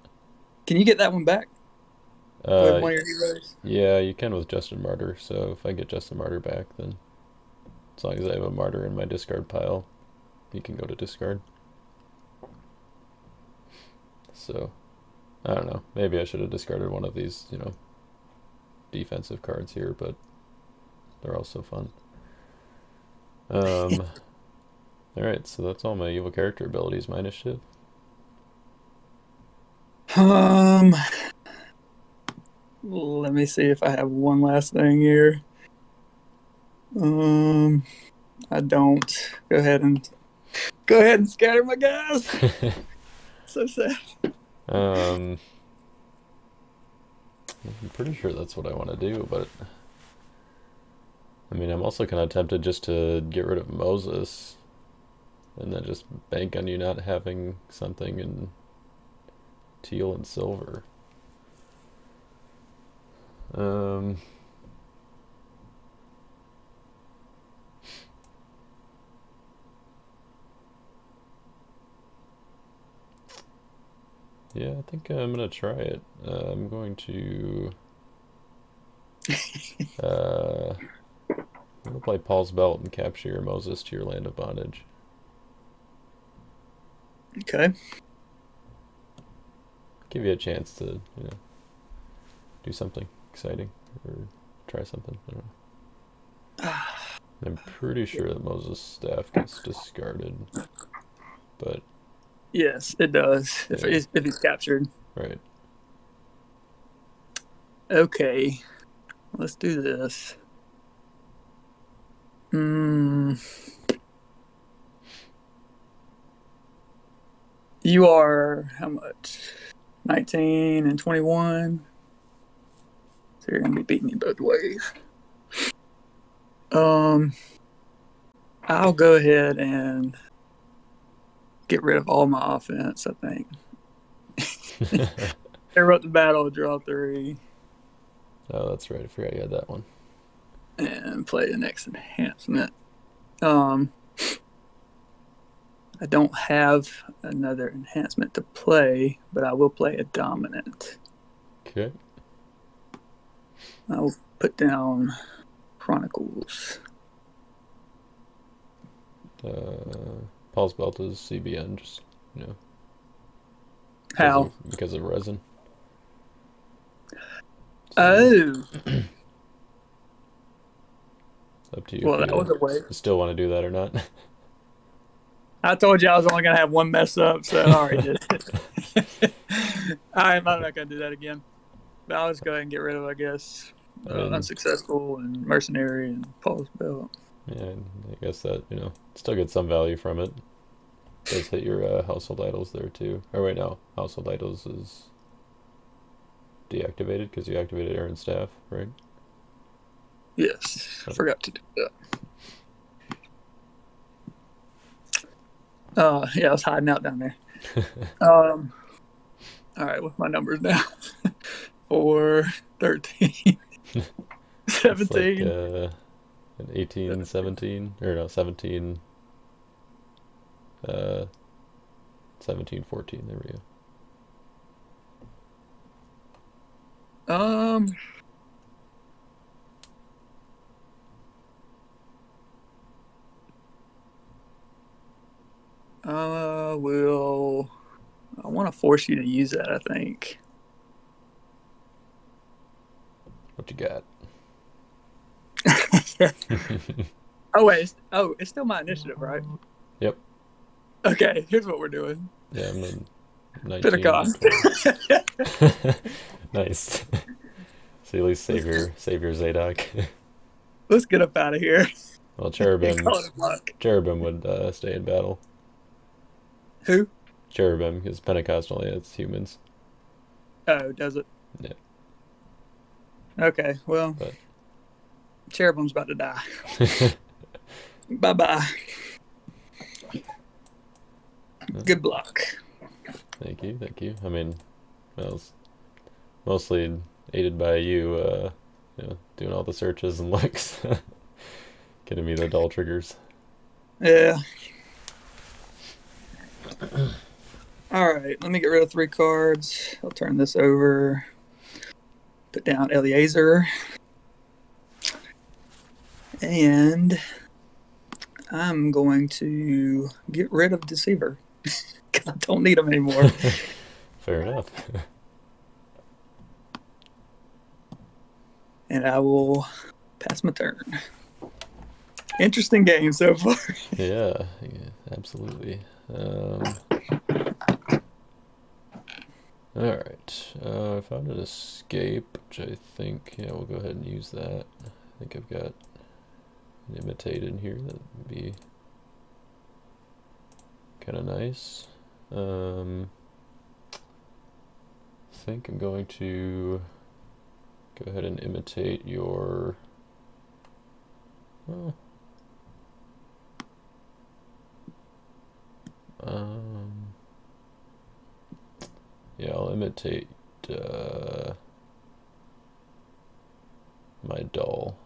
Can you get that one back? With one of your heroes? Yeah, you can with Justin Martyr, so if I get Justin Martyr back, then as long as I have a Martyr in my discard pile, he can go to discard. So, I don't know. Maybe I should have discarded one of these, you know, defensive cards here, but they're also fun. Alright, so that's all my evil character abilities. My initiative. Let me see if I have one last thing here. I don't. Go ahead and scatter my guys. So sad. I'm pretty sure that's what I want to do, but I mean, I'm also kind of tempted just to get rid of Moses and then just bank on you not having something in teal and silver. Yeah, I think I'm gonna try it. I'm going to I'm gonna play Paul's Belt and capture your Moses to your land of bondage. Okay. Give you a chance to, do something exciting or try something. I don't know. I'm pretty sure that Moses' staff gets discarded, but Yes, it does. yeah, If he's captured. right. Okay. Let's do this. You are how much? 19 and 21. So you're gonna be beating me both ways. I'll go ahead and get rid of all my offense, I think. Interrupt the battle, draw 3. Oh, that's right. I forgot you had that one. And play the next enhancement. I don't have another enhancement to play, but I will play a dominant. Okay. I'll put down Chronicles. Paul's Belt is CBN, just, How? Because of resin. Oh. Up to you. Well, if that was a waste. you still want to do that or not. I told you I was only going to have one mess up, so I already did it. I'm not going to do that again. But I'll just go ahead and get rid of, I guess, Unsuccessful and Mercenary and Paul's Belt. Yeah, I guess that, still get some value from it. Does hit your household idols there too. Oh, wait, no. Household idols is deactivated because you activated Aaron's staff, right? Yes, I forgot to do that. Yeah, I was hiding out down there. All right, what's my numbers now? 4, 13, 17. Like, 18, 17, or no, 17, 17, 14, there we go. I want to force you to use that, I think. What you got? Oh, wait. It's still my initiative, right? Yep. Okay, here's what we're doing. Yeah, I'm in 19. Bit of cost. Nice. So you at least save your Zadok. Let's get up out of here. Well, Cherubim would stay in battle. Who? Cherubim, because Pentecost only has humans. Oh, does it? Yeah. Okay, well, Cherubim's about to die. Bye-bye. Good luck. Thank you. I mean, I was mostly aided by you, doing all the searches and looks. Getting me the dull triggers. Yeah. All right, let me get rid of 3 cards. I'll turn this over. Put down Eliezer. And I'm going to get rid of Deceiver. Because I don't need them anymore. Fair enough. And I will pass my turn. Interesting game so far. Yeah, absolutely. Alright, I found an escape, which I think, we'll go ahead and use that. I think I've got an imitate in here that would be kind of nice. I think I'm going to go ahead and imitate your... yeah, I'll imitate my doll.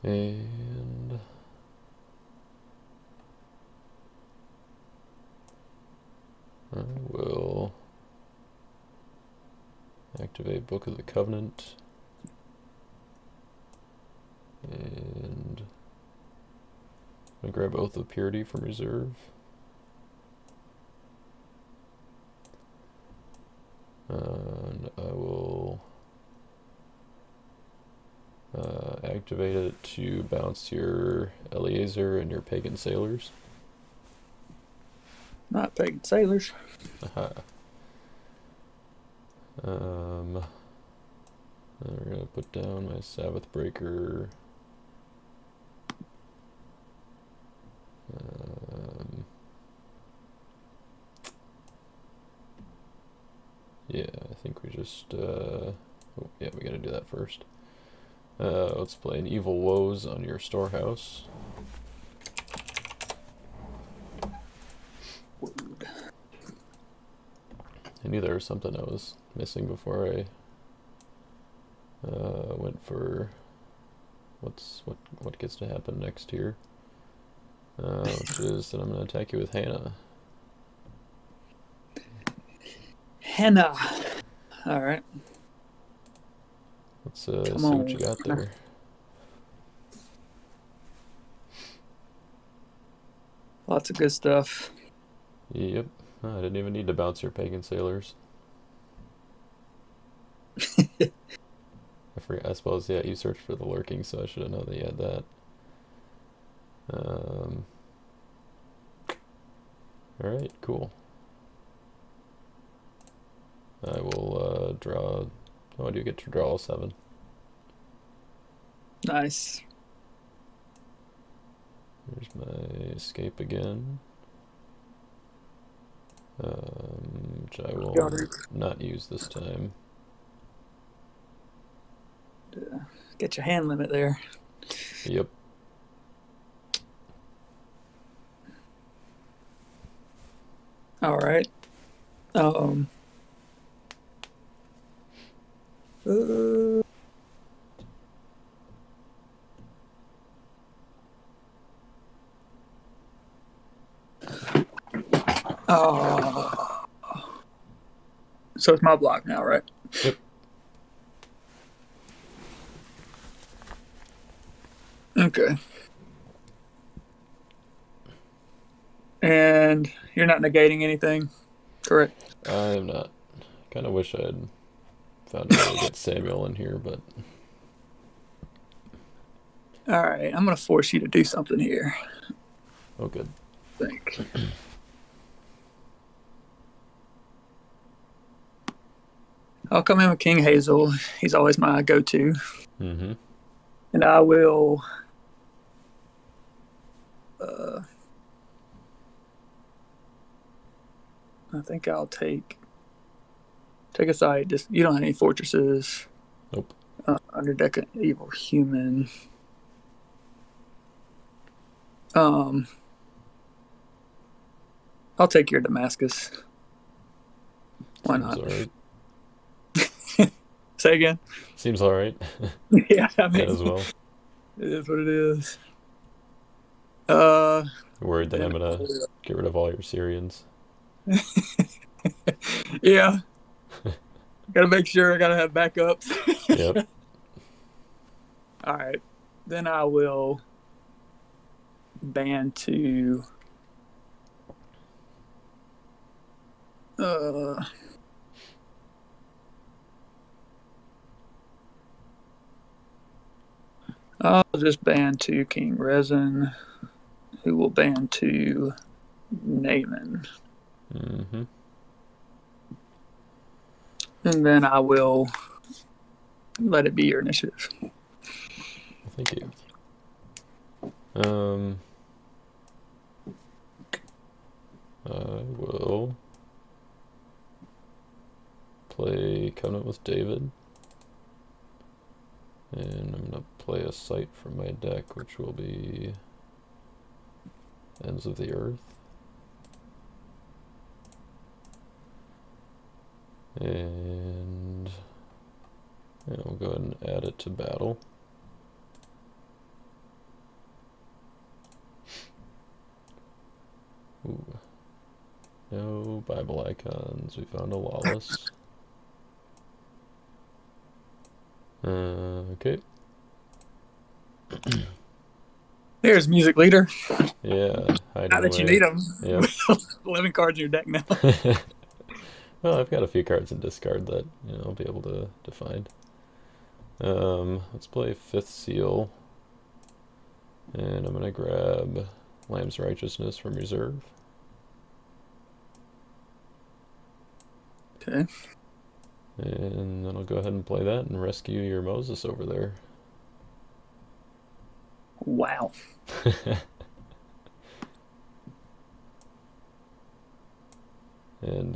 And I will Activate Book of the Covenant. And I'm going to grab Oath of Purity from reserve. And I will activate it to bounce your Eleazar and your Pagan Sailors. Not Pagan Sailors. Aha. We're going to put down my Sabbath Breaker. Yeah, I think we just, oh, yeah, we gotta do that first. Let's play an Evil Woes on your storehouse. I knew there was something I was missing before I went for what gets to happen next here. Which is that I'm gonna attack you with Hannah. Hannah. All right. Let's see what you got there. Lots of good stuff. Yep. Oh, I didn't even need to bounce your Pagan Sailors. I forgot. I suppose, yeah, you searched for the lurking, so I should have known that you had that. Alright, cool. I will draw. Oh, I do get to draw 7. Nice. Here's my escape again. Which I will not use this time. Get your hand limit there. Yep. All right. So it's my block now, right? Yep. Okay. And you're not negating anything, correct? I'm not. Kind of wish I had found a way to get Samuel in here, but... All right, I'm going to force you to do something here. Oh, good. I think. I'll come in with King Hazel. He's always my go-to. Mm-hmm. And I will... I think I'll take a side. Just you don't have any fortresses. Nope. Underdeck Evil Human. I'll take your Damascus. Why Seems not? Alright. Say again. Seems alright. Yeah, I mean, Might as well. It is what it is. Worried that I'm gonna get rid of all your Syrians. Yeah. Gotta make sure I gotta have backups. Yep. All right. Then I will ban to I'll just ban to King Resin, who will ban to Naaman. Mm-hmm. And then I will let it be your initiative. Thank you. I will play Covenant with David. And I'm going to play a site from my deck, which will be Ends of the Earth. And yeah, we'll go ahead and add it to battle. Ooh. No Bible icons. We found a Lawless. Okay. Here's music leader. Yeah, Not hiding that you away. need them. Yep. 11 cards in your deck now. Well, I've got a few cards in discard that I'll be able to find. Let's play Fifth Seal, and I'm gonna grab Lamb's Righteousness from reserve. Okay. And then I'll go ahead and play that and rescue your Moses over there. Wow. And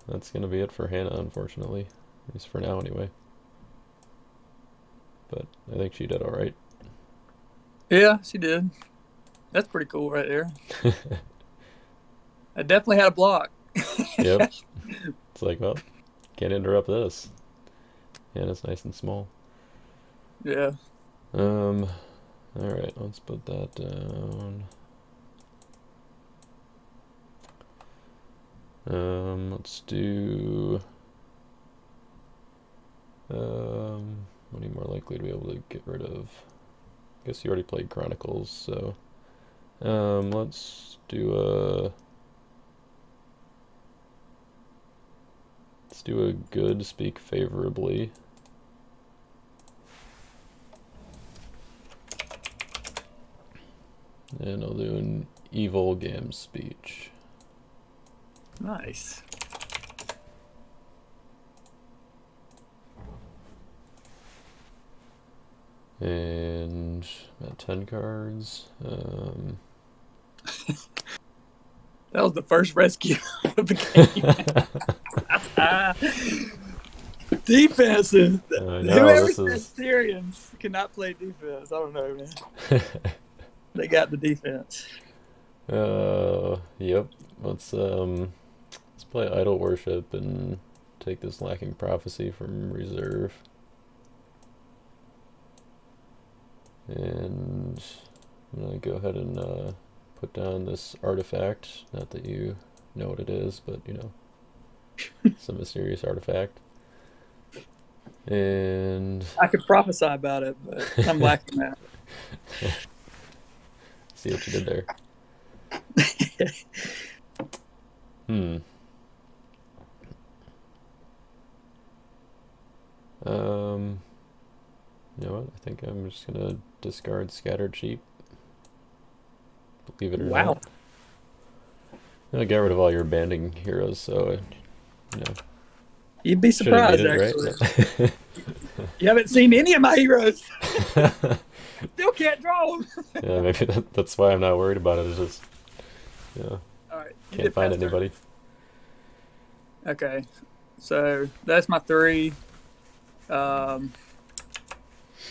that's gonna be it for Hannah, unfortunately. At least for now, anyway. But I think she did all right. Yeah, she did. That's pretty cool right there. I definitely had a block. Yep. It's like, well, can't interrupt this. Hannah's nice and small. Yeah. All right, let's put that down. Let's do. What are you more likely to be able to get rid of? I guess you already played Chronicles, so let's do a good speak favorably. And I'll do an evil game speech. Nice. And about 10 cards. That was the first rescue of the game. Defenses. Whoever said Syrians cannot play defense, I don't know, man. They got the defense. Yep. Let's play Idol Worship and take this Lacking Prophecy from reserve. And I'm gonna go ahead and put down this artifact. Not that you know what it is, but it's a mysterious artifact. And I could prophesy about it, but I'm lacking that. See what you did there. You know what? I think I'm just gonna discard Scattered Sheep. Believe it or not. I'll get rid of all your banding heroes, so you'd be surprised, actually. Right? You haven't seen any of my heroes. Still can't draw them. Yeah, maybe that's why I'm not worried about it. It's just, all right, can't find anybody. Okay, so that's my 3.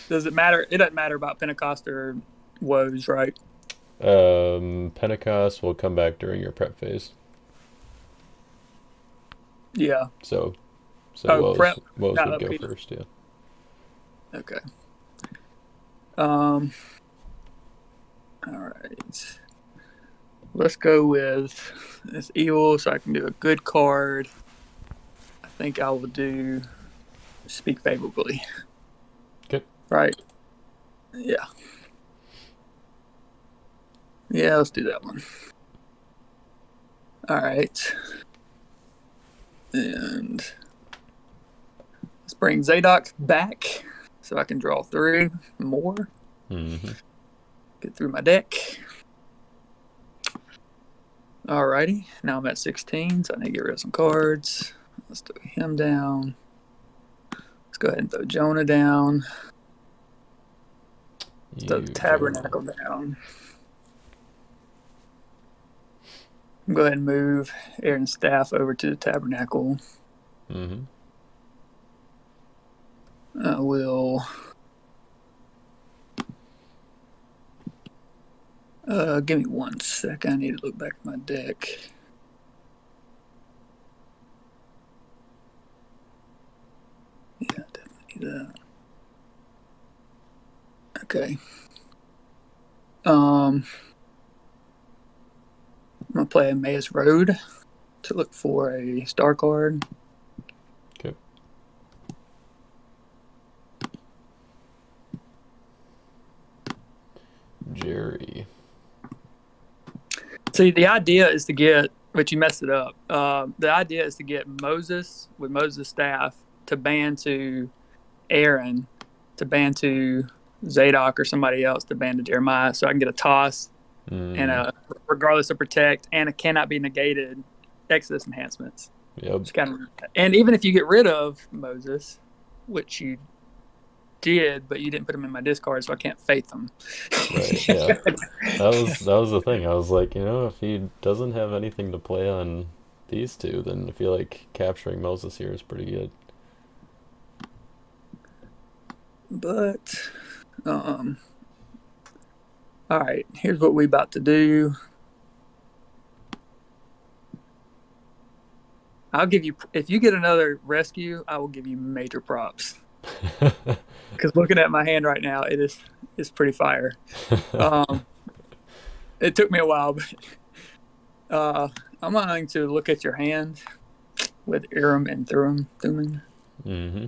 Does it matter? It doesn't matter about Pentecost or Woes, right? Pentecost will come back during your prep phase. Yeah. So prep, Woes would go first, yeah. Okay. All right. Let's go with this evil, so I can do a good card. I think I will do Speak Favorably. Okay. Right. Yeah. Yeah, let's do that one. All right. And let's bring Zadok back so I can draw 3 more. Get through my deck. Alrighty. Now I'm at 16, so I need to get rid of some cards. Let's throw him down. Let's go ahead and throw Jonah down. Let's throw the Tabernacle down. Go ahead and move Aaron's staff over to the Tabernacle. I will give me 1 second. I need to look back at my deck. Yeah, definitely need that. Okay. I'm gonna play Emmaus Road to look for a star card. Okay. See, the idea is to get, but you messed it up. The idea is to get Moses with Moses' staff to band to Aaron, to band to Zadok or somebody else to band to Jeremiah, so I can get a toss and a regardless of protect and a cannot be negated Exodus enhancements. Yep. And even if you get rid of Moses, which you did, but you didn't put him in my discard, so I can't faith him. Right. Yeah. That was the thing. I was like, if he doesn't have anything to play on these two, then I feel like capturing Moses here is pretty good. But, all right, here's what we about to do. I'll give you, if you get another rescue, I will give you major props. Because looking at my hand right now, it's pretty fire. It took me a while, but I'm going to look at your hand with Urim and Thummim. Mm-hmm.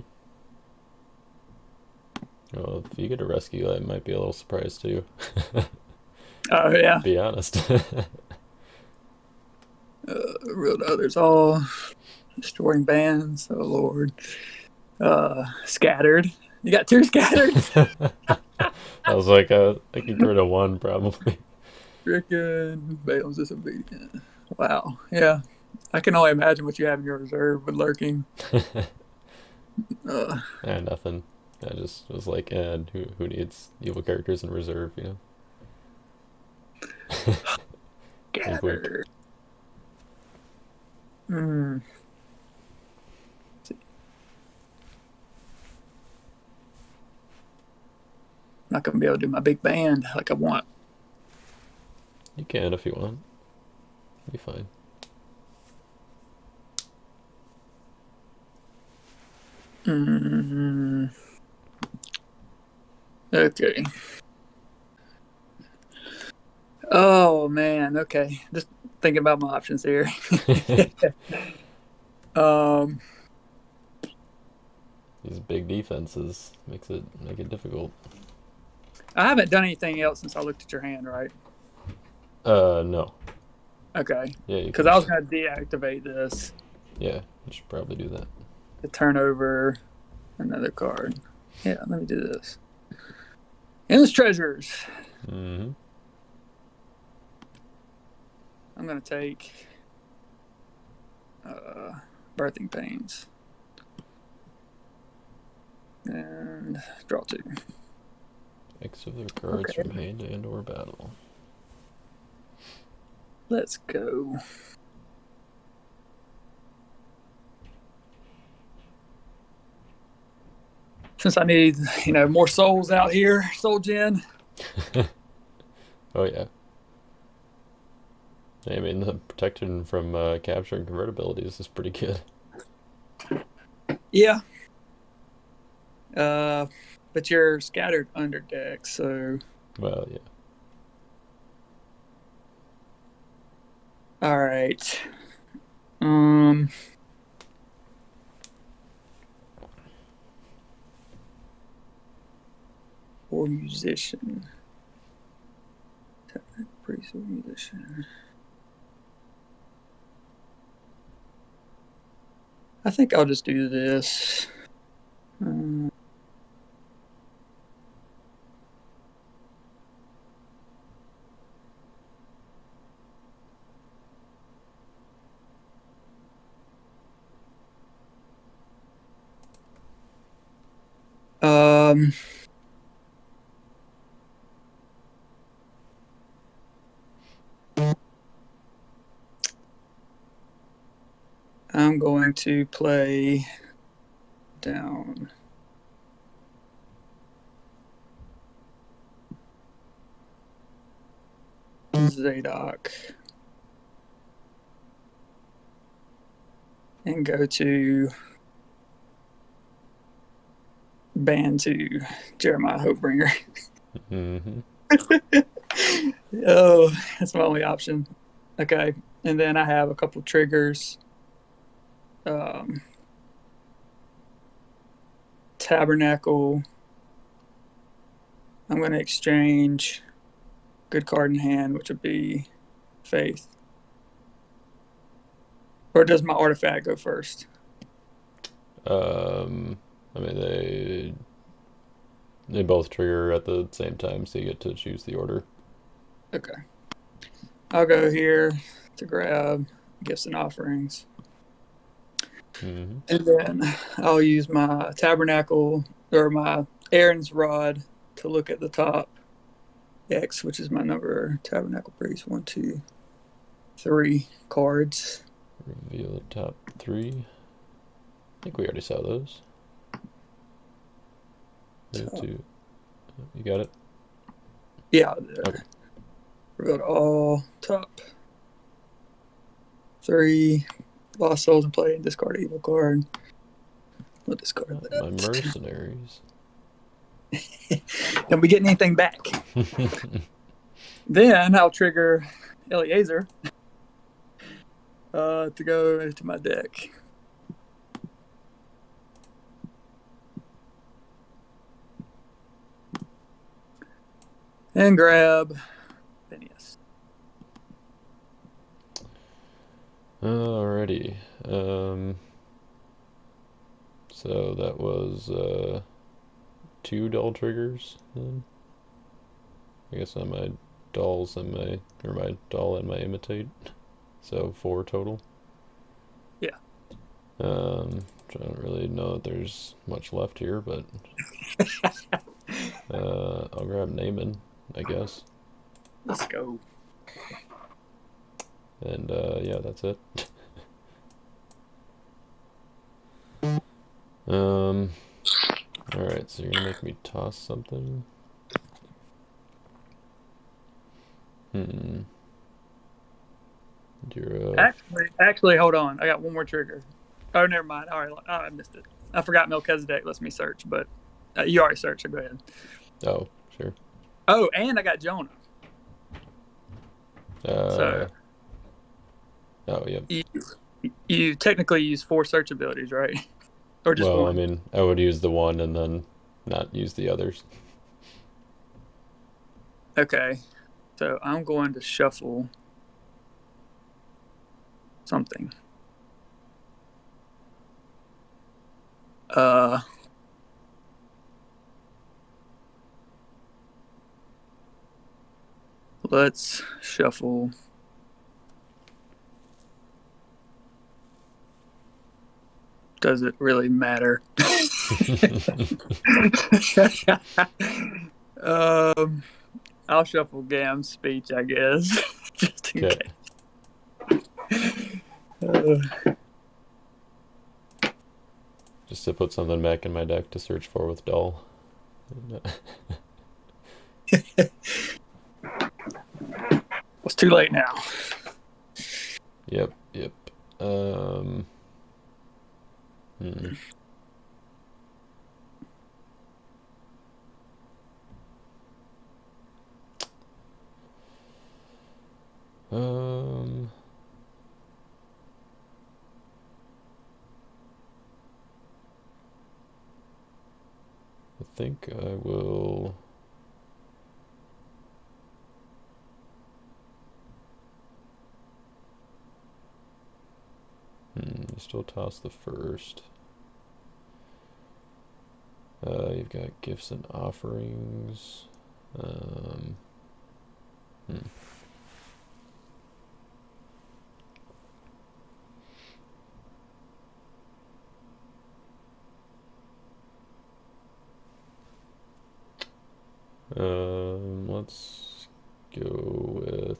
Well, if you get a rescue, I might be a little surprised too. Oh, yeah. To be honest. Real to others all. Destroying bands. Oh, Lord. Scattered. You got 2 scattered? I was like, I can get rid of 1 probably. Frickin' Balaam's disobedient. Wow. Yeah. I can only imagine what you have in your reserve with lurking. Nothing. I just was like, who needs evil characters in reserve, Gather. Not gonna be able to do my big band like I want. You can if you want. Be fine. Okay. Oh man. Okay. Just thinking about my options here. These big defenses make it difficult. I haven't done anything else since I looked at your hand, right? No. Okay. Yeah, because I was going to deactivate this. Yeah, you should probably do that. To turn over another card. Yeah, let me do this. Endless Treasures. Mm-hmm. I'm going to take Birthing Pains. And draw 2. X of their cards from hand and or battle. Let's go. Since I need, more souls out here, Soul Gen. Oh, yeah. I mean, the protection from capturing convertibilities is pretty good. Yeah. But you're scattered under deck, so. Well, yeah. All right. Or musician. Technical priest or musician. I think I'll just do this. I'm going to play down Zadok and go to band to Jeremiah Hopebringer. Mm-hmm. Oh, that's my only option. Okay, and then I have a couple triggers. Tabernacle. I'm going to exchange good card in hand, which would be Faith. Or does my artifact go first? I mean they both trigger at the same time, so you get to choose the order. Okay. I'll go here to grab gifts and offerings. Mm-hmm. And then I'll use my tabernacle or my Aaron's rod to look at the top X, which is my number, tabernacle priest. 1, 2, 3 cards. Reveal the top 3. I think we already saw those. Two. You got it? Yeah. Okay. Revealed all top 3. Lost souls in play and discard an evil card. We'll discard that. My mercenaries. Don't be getting anything back. Then I'll trigger Eliezer to go into my deck. And grab Phineas. Alrighty. So that was 2 dull triggers then. I guess on my dolls and my doll and my imitate. So 4 total. Yeah. I don't really know that there's much left here, but I'll grab Naaman, I guess. Let's go. And yeah, that's it. Alright, so you're gonna make me toss something. Actually, hold on. I got one more trigger. Oh, never mind. All right, I missed it. I forgot Melchizedek lets me search, but you already searched, so go ahead. Oh, sure. Oh, and I got Jonah. So, oh, yep. You technically use 4 search abilities, right? Or just well, one? I mean, I would use the one and then not use the others. Okay. So I'm going to shuffle something. Let's shuffle. Does it really matter? I'll shuffle Gam's speech, I guess, just in case. Just to put something back in my deck to search for with Dull. It's too late now. Yep. I think I will. Still toss the first. You've got gifts and offerings. Let's go with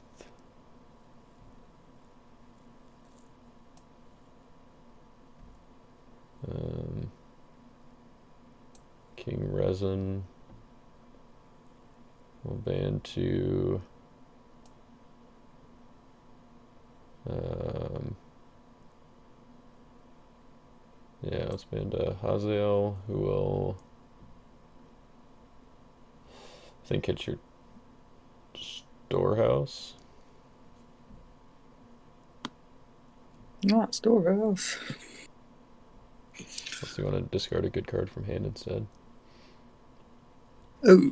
King Resin. We'll ban to yeah, let's ban to Hazael, who will I think hit your storehouse. Not storehouse. Unless you want to discard a good card from hand instead. Oh,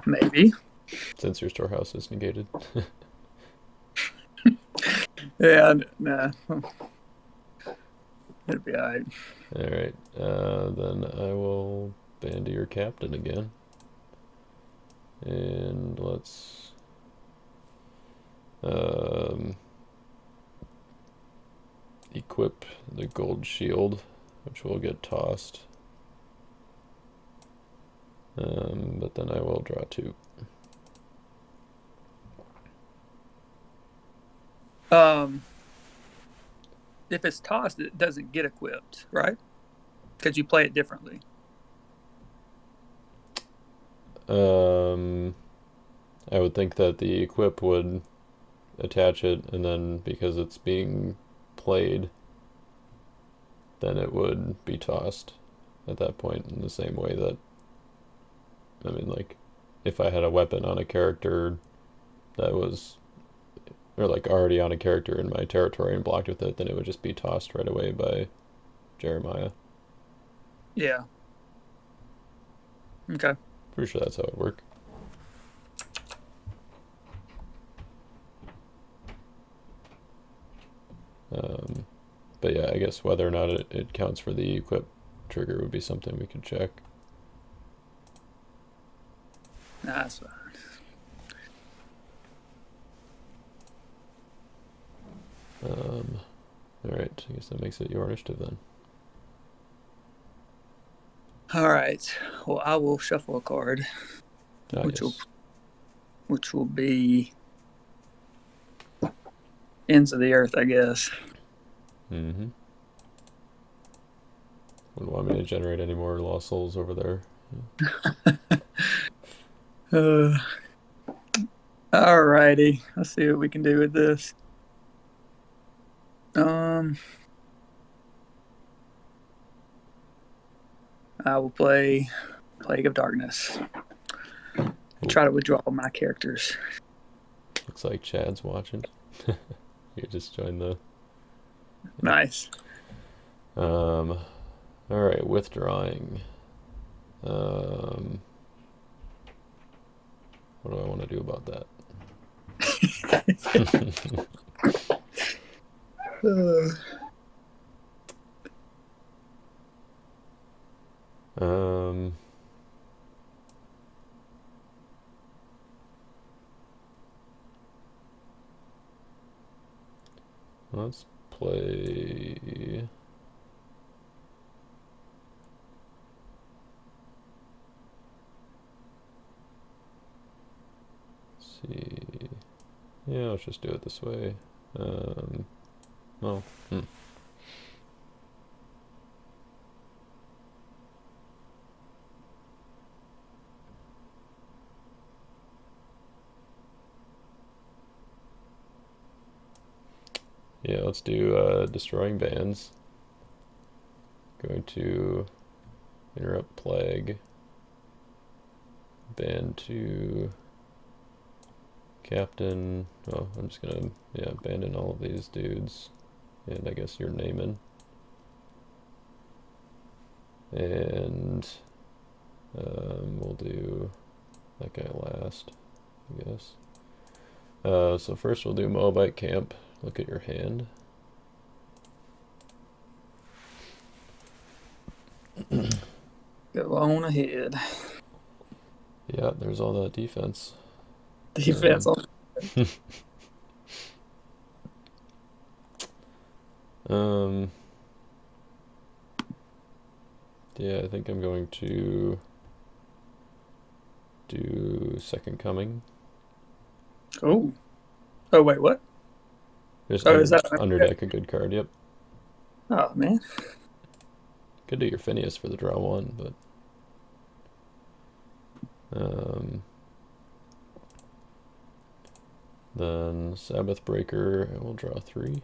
maybe. since your storehouse is negated. Yeah, nah. It'll be alright. Alright, then I will bandy your captain again. And let's equip the gold shield, which will get tossed. But then I will draw 2. If it's tossed, it doesn't get equipped, right? Because you play it differently. I would think that the equip would attach it, and then because it's being played, then it would be tossed at that point in the same way that, I mean, like, if I had a weapon on a character that was, or like already on a character in my territory and blocked with it, then it would just be tossed right away by Jeremiah. Yeah. Okay. Pretty sure that's how it worked. But yeah, I guess whether or not it counts for the equip trigger would be something we could check. Nah, that's fine. Alright, I guess that makes it your initiative then. All right. Well, I will shuffle a card, which will be Ends of the Earth, I guess. Mm-hmm. Wouldn't want me to generate any more lost souls over there. All righty. Let's see what we can do with this. I will play Plague of Darkness. Try to withdraw my characters. Looks like Chad's watching. You just joined the... Nice. Alright, withdrawing. What do I want to do about that? Let's play... Let's see... Yeah, let's just do it this way. Well, Yeah, let's do destroying bands. Going to interrupt plague. Band to captain. Oh, I'm just gonna abandon all of these dudes, and I guess you're naming. And we'll do that guy last, I guess. So first we'll do Moabite camp. Look at your hand. Go on ahead. Yeah, there's all that defense. Defense on. Yeah, I think I'm going to do Second Coming. Oh wait, what? Is that under deck a good card? Yep. Oh man. Could do your Phineas for the draw 1, but then Sabbath Breaker, I will draw 3.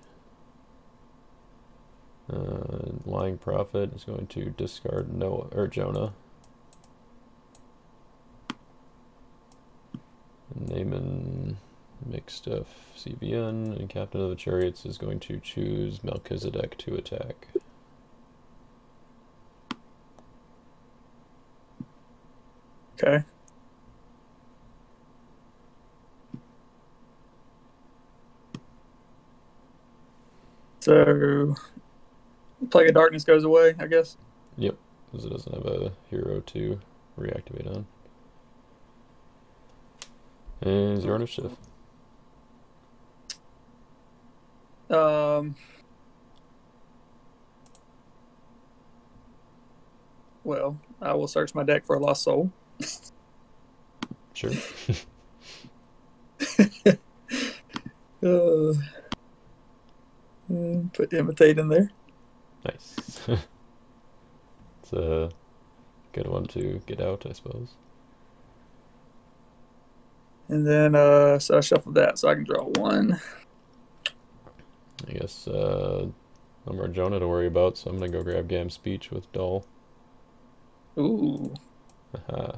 Lying Prophet is going to discard Noah or Jonah. And Naaman mixed of CVN, and Captain of the Chariots is going to choose Melchizedek to attack. Okay. So, Plague of Darkness goes away, I guess. Yep, because it doesn't have a hero to reactivate on. And Zero Initiative. Well, I will search my deck for a lost soul. Sure. Put imitate in there. Nice. It's a good one to get out, I suppose. And then, so I shuffled that so I can draw one. I guess no more Jonah to worry about, so I'm gonna go grab Gam's Speech with Dull. Ooh. Haha.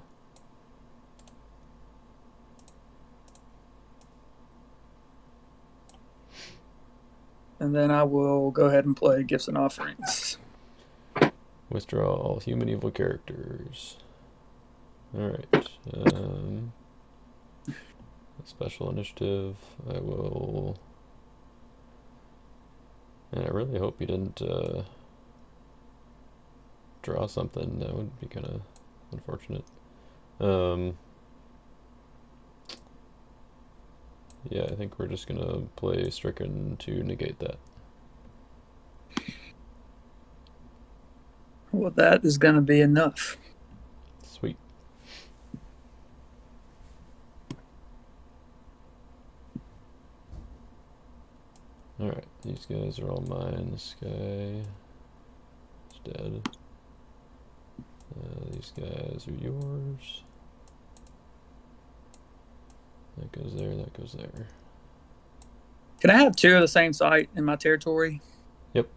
And then I will go ahead and play Gifts and Offerings. Withdraw all human evil characters. Alright. Special initiative. I will. And I really hope you didn't draw something. That would be kind of unfortunate. Yeah, I think we're just gonna play Stricken to negate that. Well, that is going to be enough. Sweet. Alright, these guys are all mine. This guy is dead. These guys are yours. That goes there, that goes there. Can I have two of the same site in my territory? Yep.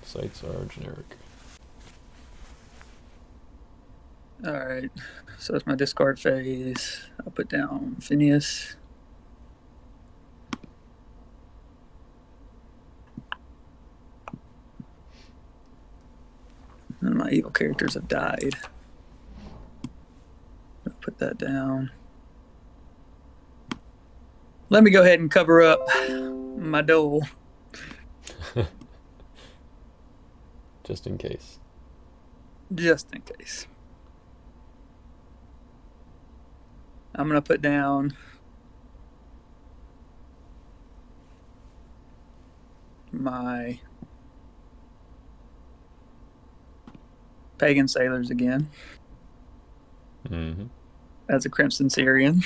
Sites are generic. All right. So that's my discard phase. I'll put down Phineas. And my evil characters have died. I'll put that down. Let me go ahead and cover up my dole. Just in case. Just in case. I'm going to put down my Pagan Sailors again. Mm-hmm. As a Crimson Syrian.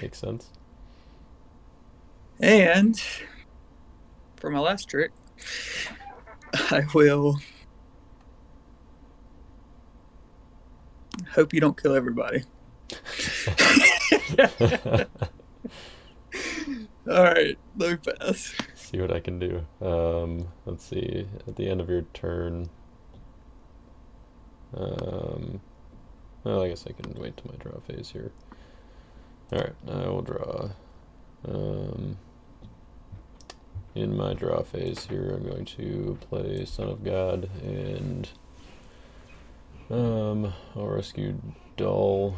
Makes sense. And for my last trick, I will hope you don't kill everybody. All right, let me pass. See what I can do. Let's see. At the end of your turn. Well, I guess I can wait till my draw phase here. Alright, I will draw. In my draw phase here, I'm going to play Son of God, and I'll rescue Dull,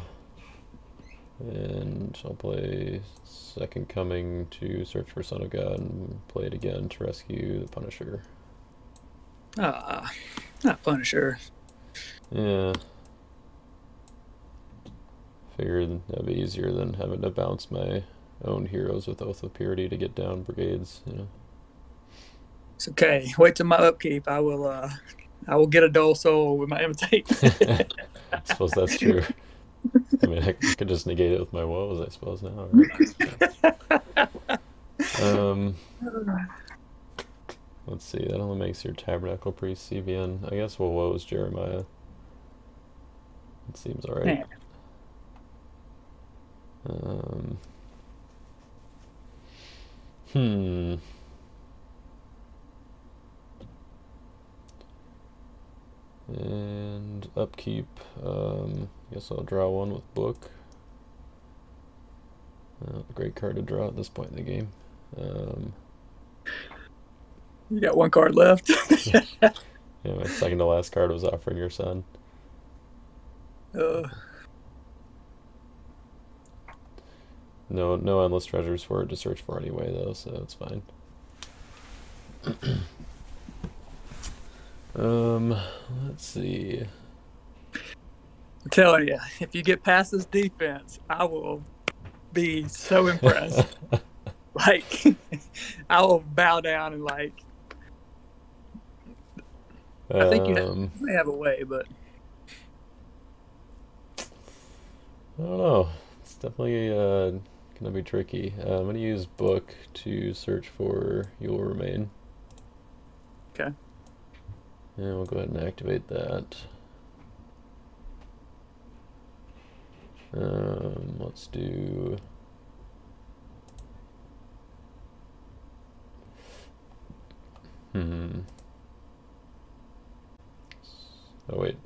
and I'll play Second Coming to search for Son of God, and play it again to rescue the Punisher. Ah, not Punisher. Yeah. Figured that'd be easier than having to bounce my own heroes with Oath of Purity to get down brigades, you know. It's okay. Wait till my upkeep. I will get a dull soul with my imitate. I suppose that's true. I mean, I could just negate it with my woes, I suppose, now. Right? Let's see, that only makes your Tabernacle Priest CVN. I guess we'll woes Jeremiah. It seems alright. And upkeep, I guess I'll draw one with Book. Great card to draw at this point in the game. You got one card left. Yeah, my second to last card was Offering Your Son. No endless treasures for it to search for anyway, though, so it's fine. Let's see. I'm telling you, if you get past this defense, I will be so impressed. Like, I will bow down and like. I think Um, you may have a way, but I don't know. It's definitely gonna be tricky. I'm gonna use book to search for You'll Remain. okay. And we'll go ahead and activate that. Let's do. Hmm. Oh wait,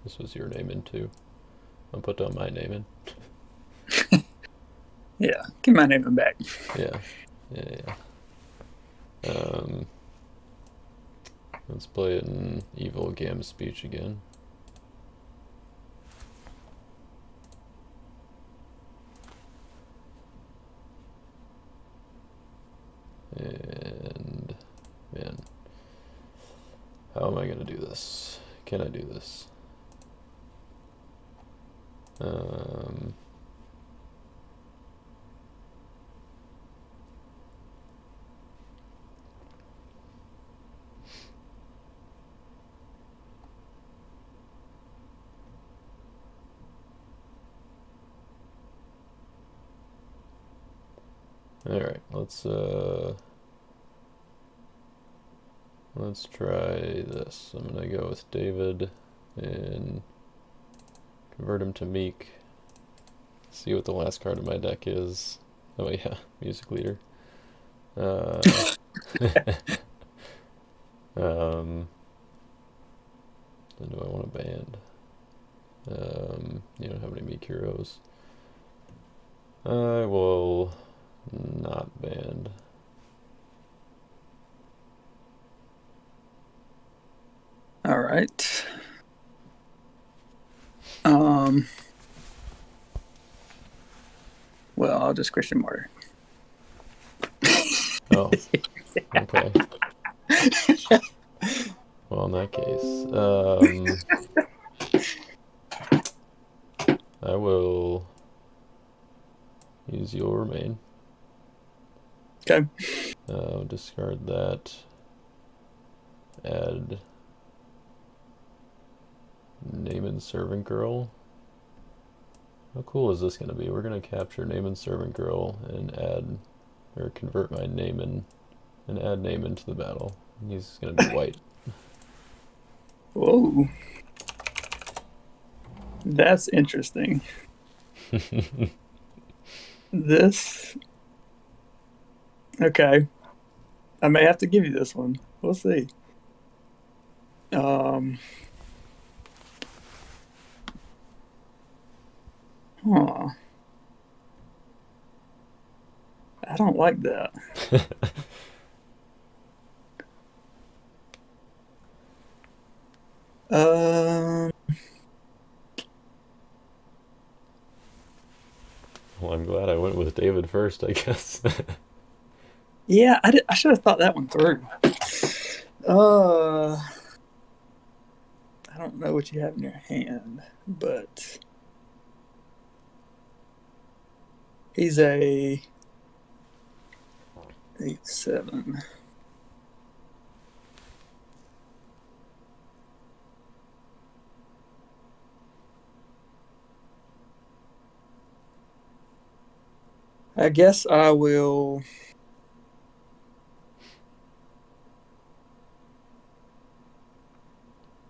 this was your name in too. I'll put down my name in. Yeah, get my name back. Yeah, yeah, yeah. Let's play it in evil gamma speech again. And man, how am I gonna do this? Can I do this? All right, let's try this. I'm gonna go with David and convert him to Meek. See what the last card of my deck is. Oh yeah, music leader. Then do I want a band? You don't have any Meek heroes. I will not band. All right. Well, I'll just Christian Martyr. Oh, okay. Well, in that case, I will use You'll Remain. Okay. Discard that. Add Naaman Servant Girl. How cool is this going to be? We're going to capture Naaman Servant Girl and add, or convert my Naaman and add Naaman to the battle. He's going to be white. Whoa. That's interesting. This. Okay. I may have to give you this one. We'll see. Huh. I don't like that. Well, I'm glad I went with David first, I guess. Yeah, I should have thought that one through. I don't know what you have in your hand, but he's a 8/7. I guess I will.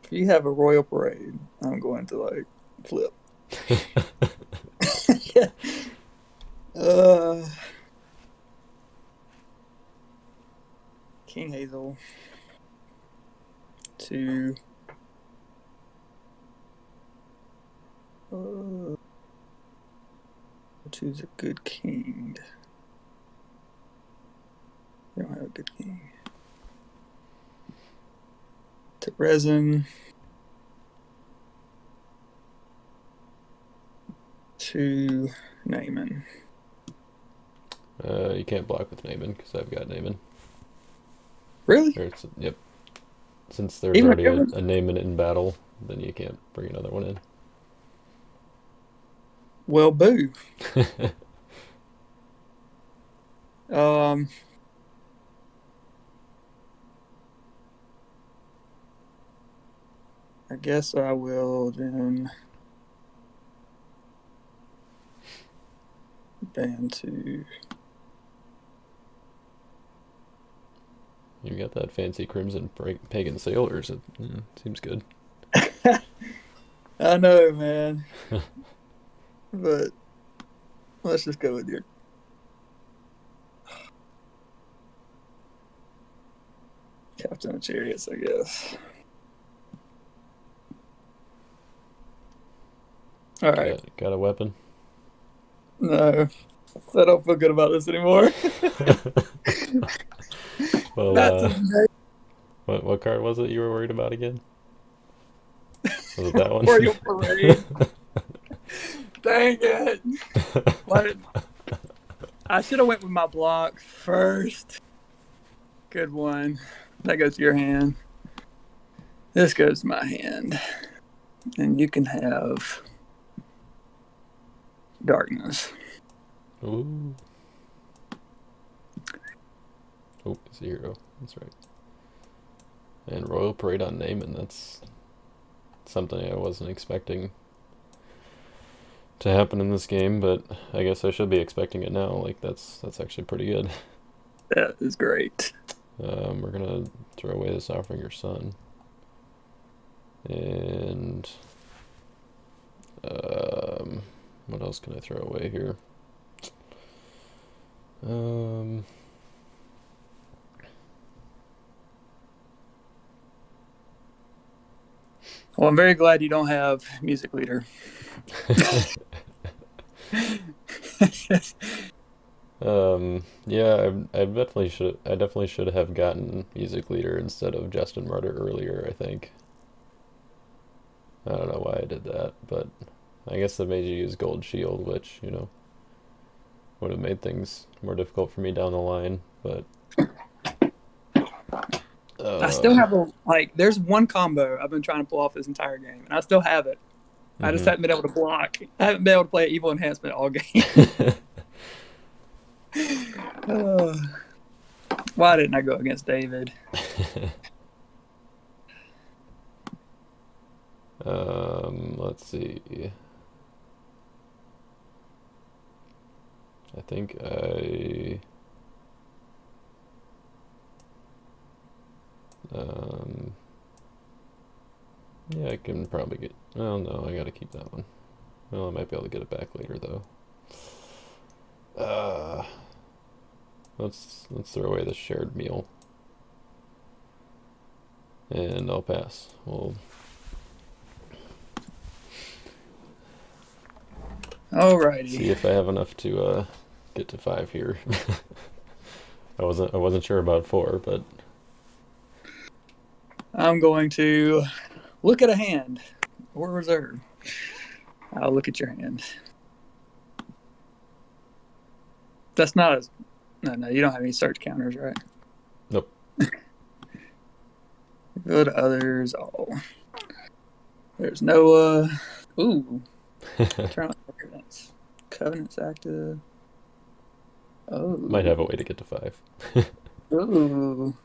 If you have a royal parade, I'm going to like flip. King Hazel to choose a good king. They don't have a good king. To resin. To Naaman. You can't block with Naaman because I've got Naaman. Really? Yep. Since there's Even a already good one? a name in battle, then you can't bring another one Well, boo. in. Um, I guess I will then ban to. You got that fancy crimson pagan sailors. It seems good. I know, man, but let's just go with your Captain of Chariots, I guess. All right. Got a weapon? No, I don't feel good about this anymore. Well, That's a what card was it you were worried about again? Was it that one? Memorial Parade. Dang it! Why did I should have went with my block first. Good one. That goes to your hand. This goes to my hand, and you can have darkness. Ooh. Oh, it's a hero. That's right. And Royal Parade on Naaman. That's something I wasn't expecting to happen in this game, but I guess I should be expecting it now. Like that's actually pretty good. That is great. We're gonna throw away this Offering Your Son, and what else can I throw away here? Well, I'm very glad you don't have music leader. Yeah, I definitely should have gotten Music Leader instead of Justin Martyr earlier, I think. I don't know why I did that, but I guess that made you use Gold Shield, which, would have made things more difficult for me down the line, but I still have there's one combo I've been trying to pull off this entire game, and I still have it. I just haven't been able to block. I haven't been able to play Evil Enhancement all game. Why didn't I go against David? Let's see. I think yeah, I can probably get, oh no, I gotta keep that one. Well, I might be able to get it back later though. Let's throw away the shared meal. And I'll pass. We'll Alrighty. see if I have enough to get to 5 here. I wasn't sure about 4, but I'm going to look at a hand or reserve. I'll look at your hand. That's not as no, you don't have any search counters, right? nope. Go to others. Oh, there's Noah. Ooh, turn on Covenant's active. Oh, Might have a way to get to 5. Ooh,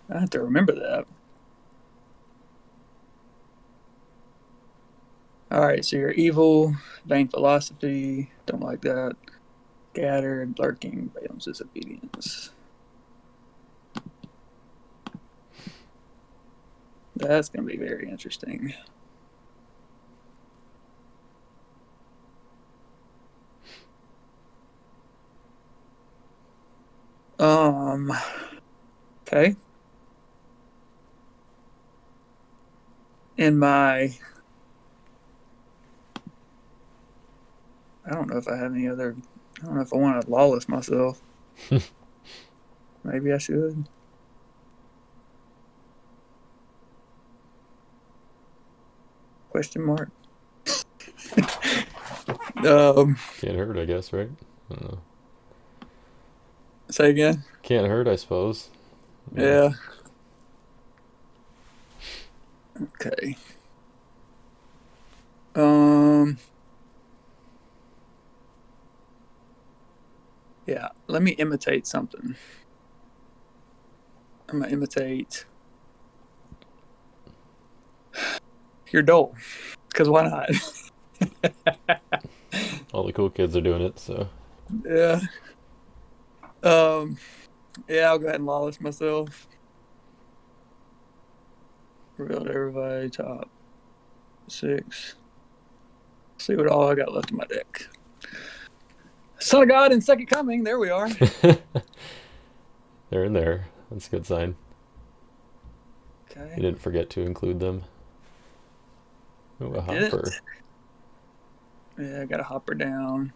I have to remember that. All right, so you're evil, vain philosophy. Don't like that. Scattered, lurking, Balaam's disobedience. That's going to be very interesting. Okay. In my, I don't know if I have any other, I don't know if I want to lawless myself. Maybe I should. Question mark. Can't hurt, I guess, right? I don't know. Say again. Can't hurt, I suppose. Yeah. Okay. Yeah. Let me imitate something. I'm gonna imitate your dole. Because why not? All the cool kids are doing it, so. Yeah. Um. Yeah. I'll go ahead and lawless myself. Revealed everybody top 6. See what all I got left in my deck. Son of God and Second Coming. There we are. They're in there. That's a good sign. Okay. You didn't forget to include them. Ooh, a hopper. Yeah, I got a hopper down.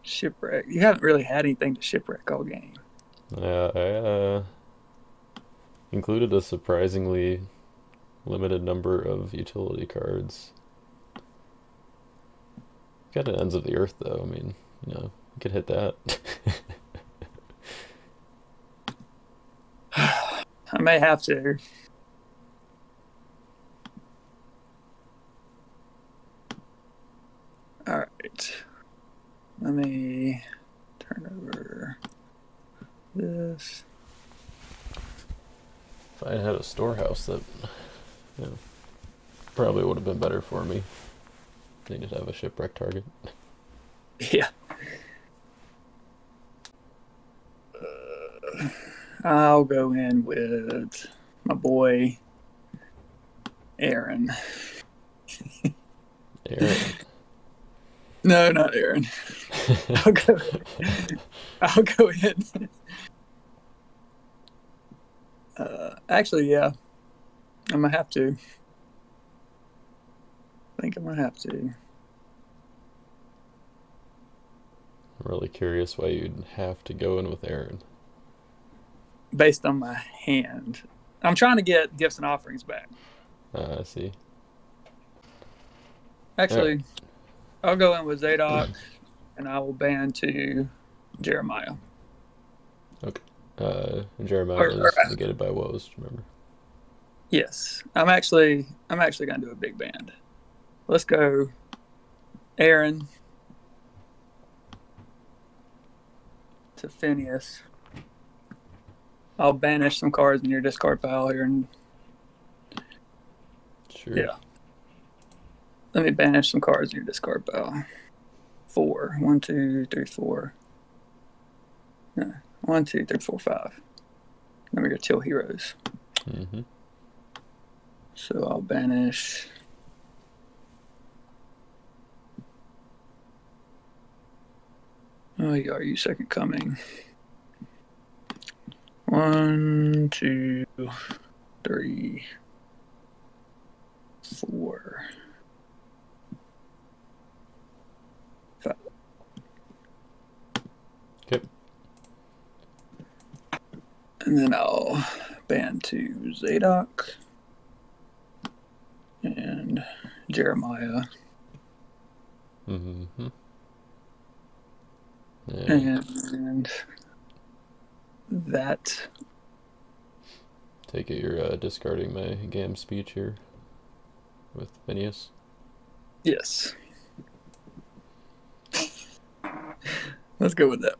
Shipwreck. You haven't really had anything to shipwreck all game. Yeah, I included a surprisingly limited number of utility cards. Got an Ends of the Earth, though. I mean, you could hit that. I may have to. All right. Let me turn over this. If I had a storehouse, that probably would have been better for me. Needed to have a shipwreck target. Yeah. I'll go in with my boy Aaron. Aaron. No, not Aaron. I'll go in. Actually, yeah. I'm gonna have to. I think I'm gonna have to. I'm really curious why you'd have to go in with Aaron. Based on my hand. I'm trying to get gifts and offerings back. I see. Actually, I'll go in with Zadok, and I will ban to Jeremiah. Okay. Jeremiah is negated by woes, remember? Yes. I'm actually gonna do a big band. Let's go Aaron to Phineas. I'll banish some cards in your discard pile here, and sure. Yeah. Let me banish some cards in your discard pile. 4. 1, 2, 3, 4. No. 1, 2, 3, 4, 5. Then we go Till Heroes. Mm-hmm. So I'll banish. Oh, yeah, are you Second Coming? 1, 2, 3, 4, 5. Okay. And then I'll ban to Zadok and Jeremiah. Mm-hmm. And that. Take it you're discarding my GAM speech here with Phineas. Yes. Let's go with that.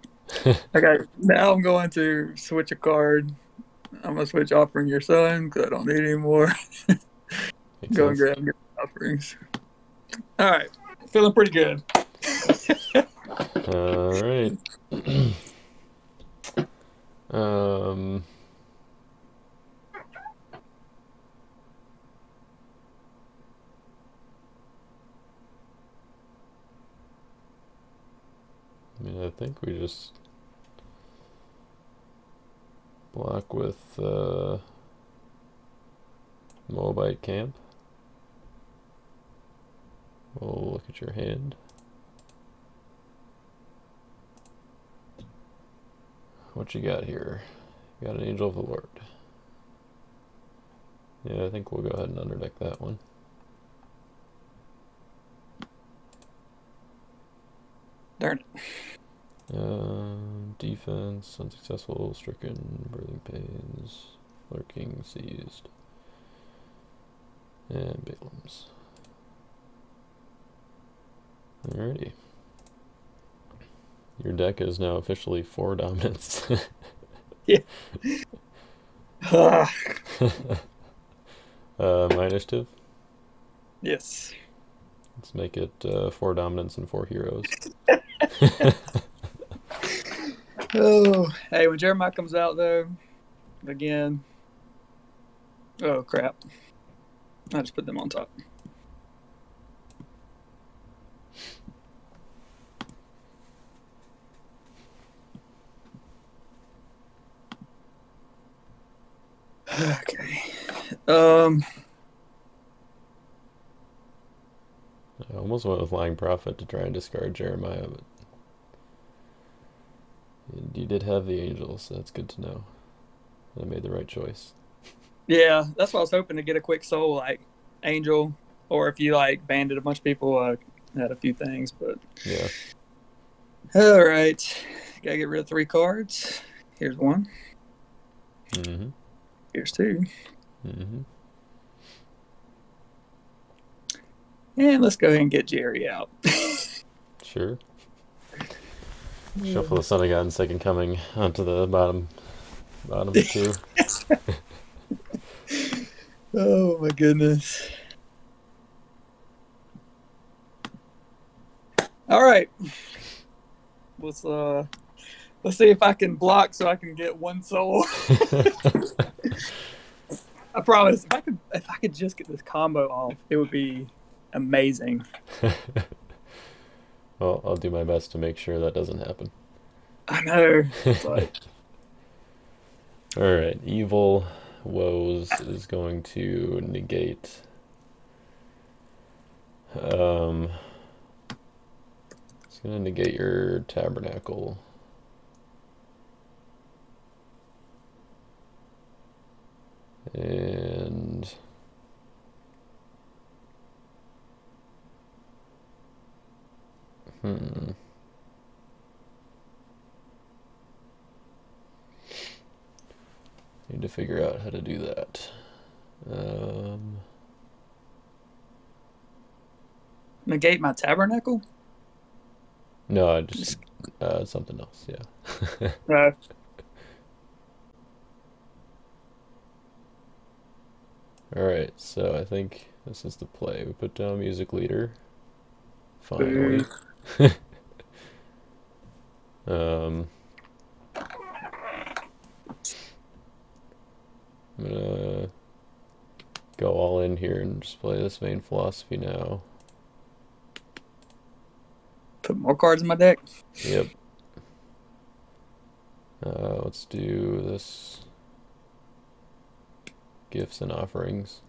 Okay, now I'm going to switch a card. I'm going to switch Offering Your Son because I don't need any more. Go and grab your offerings. All right. Feeling pretty good. All right. I mean, I think we just block with Moabite Camp. We'll look at your hand. What you got here? You got an Angel of the Lord. Yeah, I think we'll go ahead and underdeck that one. Darn it. defense, unsuccessful, stricken, birthing pains, lurking, seized, and Balaams. Alrighty. Your deck is now officially 4 dominance. Yeah. My initiative? Yes. Let's make it 4 dominance and 4 heroes. Oh, hey, when Jeremiah comes out, though, again. Oh, crap. I just put them on top. Okay. I almost went with Lying Prophet to try and discard Jeremiah, but you did have the Angels, so that's good to know. I made the right choice. Yeah, that's what I was hoping to get a quick soul, like Angel, or if you like banded a bunch of people, had a few things, but Yeah. all right, gotta get rid of 3 cards. Here's 1. Mm-hmm. Here's 2. Mm-hmm. And let's go ahead and get Jerry out. Sure. Shuffle the Sun of God and Second Coming onto the bottom 2. Oh my goodness. All right. Let's see if I can block so I can get 1 soul. I promise. If I could just get this combo off, it would be amazing. Well, I'll do my best to make sure that doesn't happen. I know. But Alright, Evil Woes is going to negate. It's going to negate your Tabernacle. And need to figure out how to do that. negate my Tabernacle? No, I just something else, yeah. Alright, so I think this is the play. We put down Music Leader. Finally. I'm gonna go all in here and just play this Vain Philosophy now. Put more cards in my deck? Yep. Let's do this. Gifts and Offerings.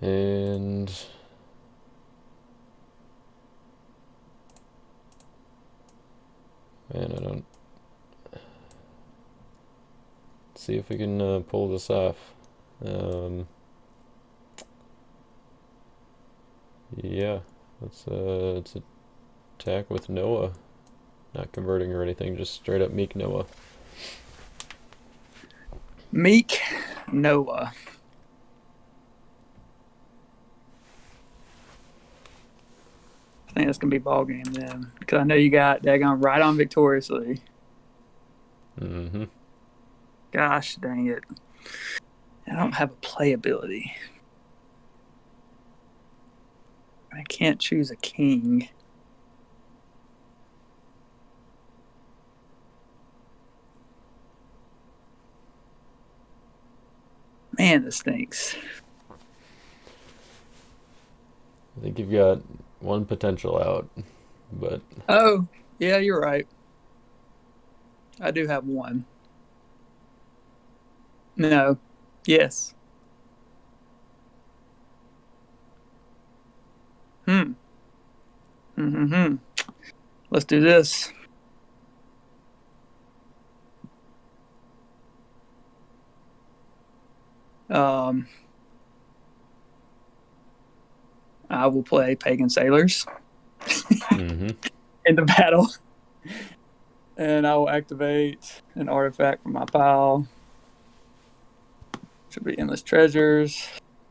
And man, I don't see if we can pull this off. Yeah, let's attack with Noah. Not converting or anything, just straight up Meek Noah. Meek Noah. I think that's going to be ball game then. Because I know you got daggone right on victoriously. Mm-hmm. Gosh dang it. I don't have a playability. I can't choose a king. Man, this stinks. I think you've got one potential out, but Oh, yeah, you're right. I do have one. No. Yes. Mm-hmm. Let's do this. I will play Pagan Sailors. mm-hmm. in the battle. And I will activate an artifact from my pile. Should be Endless Treasures.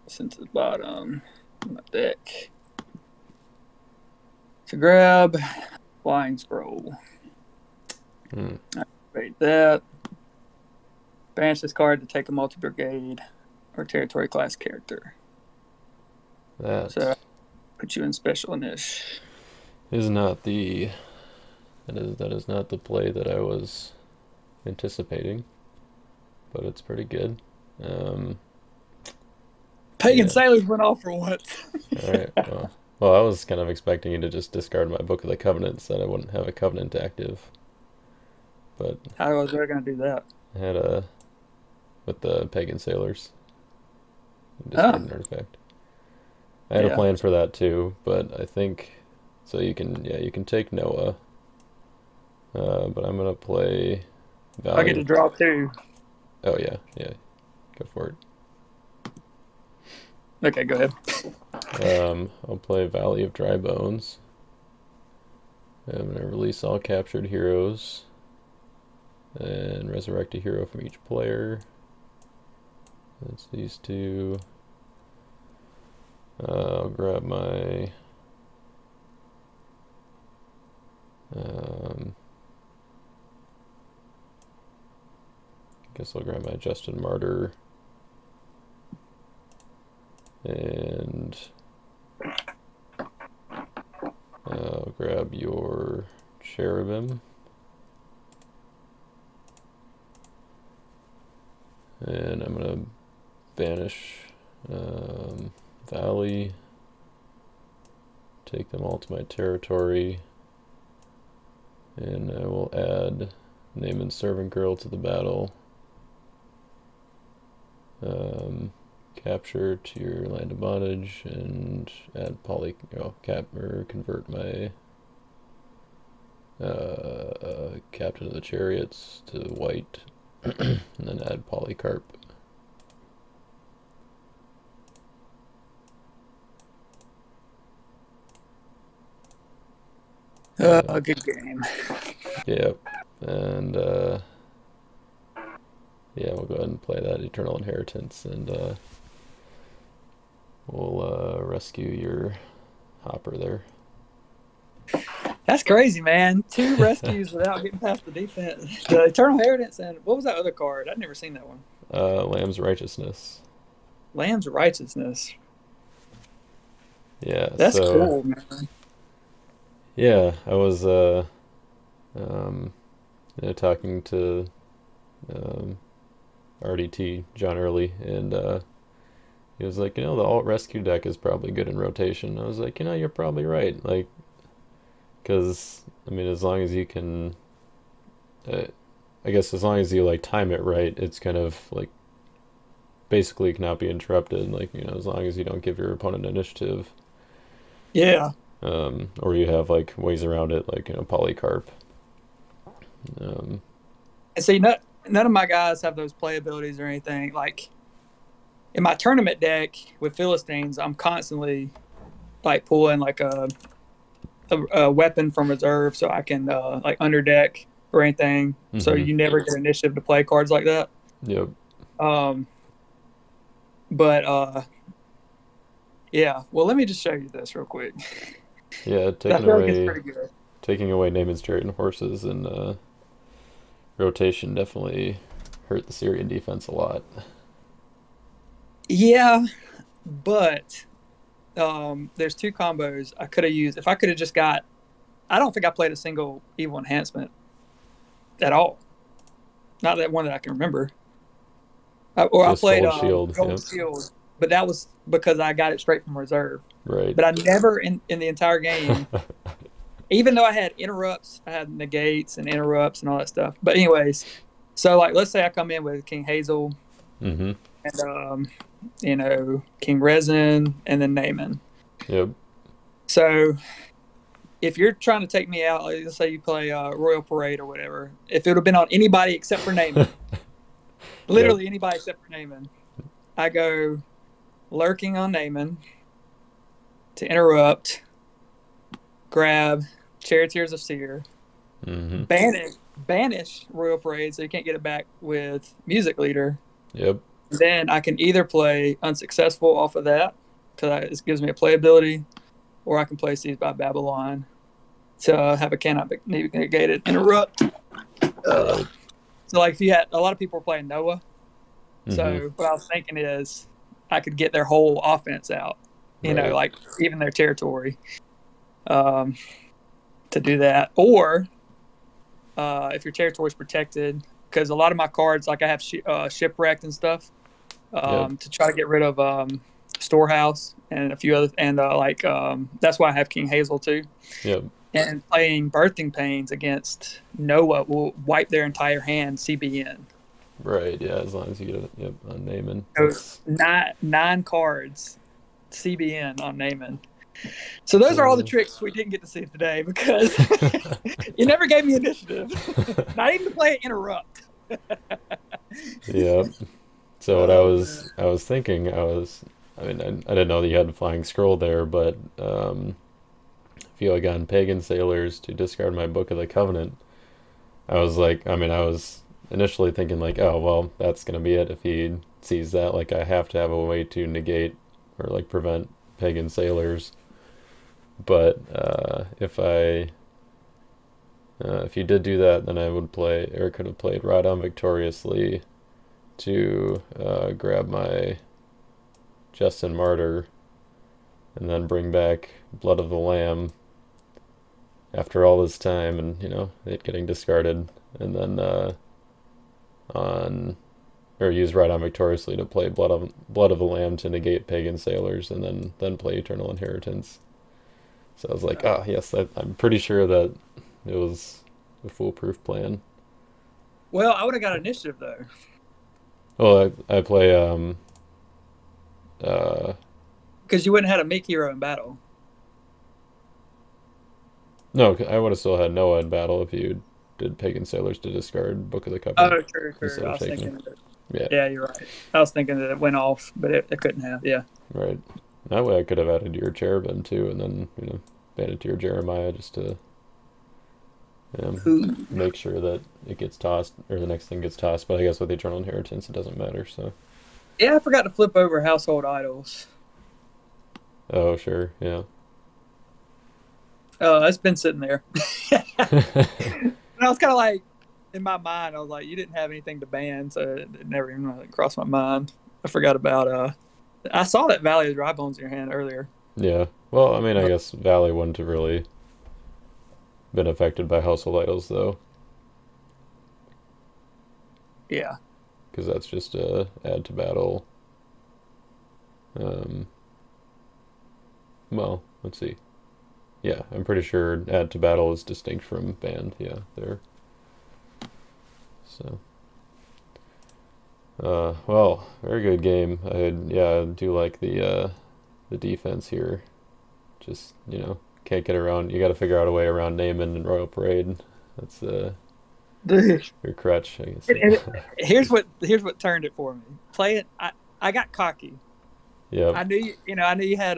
Sent to the bottom of my deck. To grab Flying Scroll. Activate that. Banish this card to take a multi-brigade or territory class character. So put you in special initiative. Is not the that is not the play that I was anticipating, but it's pretty good. Pagan Sailors went off for once. All right. Well, I was kind of expecting you to just discard my Book of the Covenants, that I wouldn't have a Covenant active. But how was I going to do that? I had with the Pagan Sailors. Discard an artifact. I had a plan for that too, but I think so. You can take Noah, but I'm gonna play. I get to draw 2. Oh yeah, go for it. Okay, go ahead. I'll play Valley of Dry Bones. I'm gonna release all captured heroes and resurrect a hero from each player. That's these 2. I'll grab my guess I'll grab my Justin Martyr and I'll grab your Cherubim and I'm gonna banish Valley, take them all to my territory, and I will add Naaman's Servant Girl to the battle. Capture to your land of bondage and add convert my Captain of the Chariots to white, and then add Polycarp. A good game. Yep. And we'll go ahead and play that Eternal Inheritance, and we'll rescue your hopper there. That's crazy, man. 2 rescues without getting past the defense. The Eternal Inheritance, and what was that other card? I'd never seen that one. Lamb's Righteousness. Lamb's Righteousness. Yeah. That's cool, man. Yeah, I was talking to RDT, John Early, and he was like, the alt rescue deck is probably good in rotation. I was like, you're probably right. Like, because, as long as you can, I guess as long as you, time it right, it's kind of, basically cannot be interrupted. As long as you don't give your opponent initiative. Yeah. Or you have ways around it, Polycarp. And see, none of my guys have those play abilities or anything. In my tournament deck with Philistines, I'm constantly pulling a weapon from reserve so I can underdeck or anything. Mm-hmm. So you never get initiative to play cards like that. Yep. Yeah. Well, let me just show you this real quick. Yeah, taking away Naaman's Chariot and Horses and rotation definitely hurt the Syrian defense a lot. Yeah, but there's 2 combos I could have used. If I could have just got, I don't think I played a single evil enhancement at all. Not that one that I can remember. I played Gold Shield, but that was because I got it straight from reserve. Right. But I never in the entire game, even though I had interrupts, I had negates and interrupts and all that stuff. But anyways, so let's say I come in with King Hazel, mm-hmm. and King Resin, and then Naaman. Yep. So if you're trying to take me out, let's say you play Royal Parade or whatever, if it would have been on anybody except for Naaman, literally anybody except for Naaman, I go Lurking on Naaman to interrupt, grab Charioteers of Seer, Mm-hmm. banish Royal Parade so you can't get it back with Music Leader. Yep. Then I can either play Unsuccessful off of that, because it gives me a playability, or I can play Seized by Babylon to have a cannot be negated interrupt. Right. So, like, if you had a lot of people were playing Noah, Mm-hmm. so what I was thinking is I could get their whole offense out, Right. like even their territory, to do that. Or if your territory is protected, because a lot of my cards, like I have Shipwrecked and stuff, Yep. to try to get rid of Storehouse and a few other, and that's why I have King Hazel too. Yep. And playing Birthing Pains against Noah will wipe their entire hand CBN. Right. Yeah. As long as you get it. Yep. On Naaman. So nine cards CBN on Naaman. So those are all the tricks we didn't get to see today because you never gave me initiative. Not even to play Interrupt. Yep. So what I was thinking, I mean, I didn't know that you had Flying Scroll there, but I feel like on Pagan Sailors to discard my Book of the Covenant, I was like, I mean, I was initially thinking like, oh, well, that's gonna be it if he sees that. Like, I have to have a way to negate or like prevent Pagan Sailors. But if you did do that, then I would play, or could have played Ride On Victoriously to grab my Justin Martyr, and then bring back Blood of the Lamb after all this time, and it getting discarded, and then on or use Ride On Victoriously to play Blood of the Lamb to negate Pagan Sailors, and then play Eternal Inheritance. So I was like, oh yes, I'm pretty sure that it was a foolproof plan. Well, I would have got initiative though. Well, I play uh Because you wouldn't have had a Meek Hero in battle. no, I would have still had Noah in battle if you did Pagan Sailors to discard Book of the Covenant Oh, true. instead I of was taking. thinking that. Yeah, Yeah, you're right. I was thinking that it went off, but it couldn't have. Yeah. right. That way I could have added your Cherubim too, and then added to your Jeremiah just to Ooh. make sure that it gets tossed or the next thing gets tossed. But I guess with Eternal Inheritance, it doesn't matter. So. Yeah, I forgot to flip over Household Idols. Oh sure, yeah. It's been sitting there. And I was kind of like, in my mind, I was like, you didn't have anything to ban, so it never even crossed my mind. I forgot about. I saw that Valley of Dry Bones in your hand earlier. Yeah. Well, I mean, I guess Valley wouldn't have really been affected by Household Idols though, Yeah. because that's just a add to battle. Um, well, let's see. Yeah, I'm pretty sure add to battle is distinct from banned. Yeah, there. So. Well, very good game. I do like the defense here. Just can't get around. You got to figure out a way around Naaman and Royal Parade. That's Dude. your crutch, I guess. Here's what turned it for me. Play it. I got cocky. Yep. I knew you had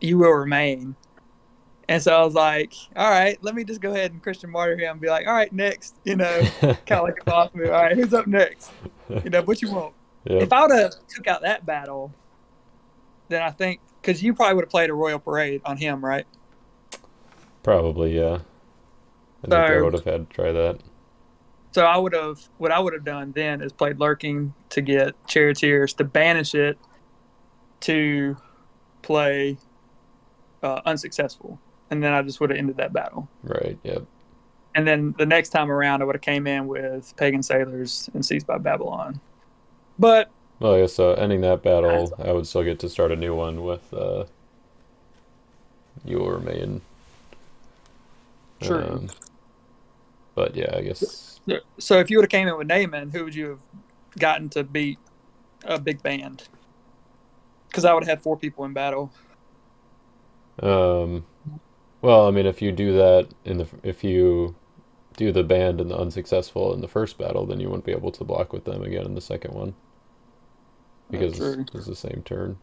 You Will Remain. And so I was like, all right, let me just go ahead and Christian Martyr him and be like, all right, next, kind of like a boss move. All right, who's up next? What you want? Yep. If I would have took out that battle, then I think, because you probably would have played a Royal Parade on him, right? Probably, yeah. I think I would have had to try that. So what I would have done then is played Lurking to get Charioteers, to banish it, to play Unsuccessful. And then I just would have ended that battle. Right, yep. And then the next time around, I would have came in with Pagan Sailors and Seized by Babylon. But well, I guess ending that battle, I would still get to start a new one with You Will Remain. True. But yeah, I guess. So if you would have came in with Naaman, who would you have gotten to beat a big band? Because I would have had 4 people in battle. Well, I mean, if you do that if you do the band and the Unsuccessful in the first battle, then you wouldn't be able to block with them again in the second one because it's the same turn.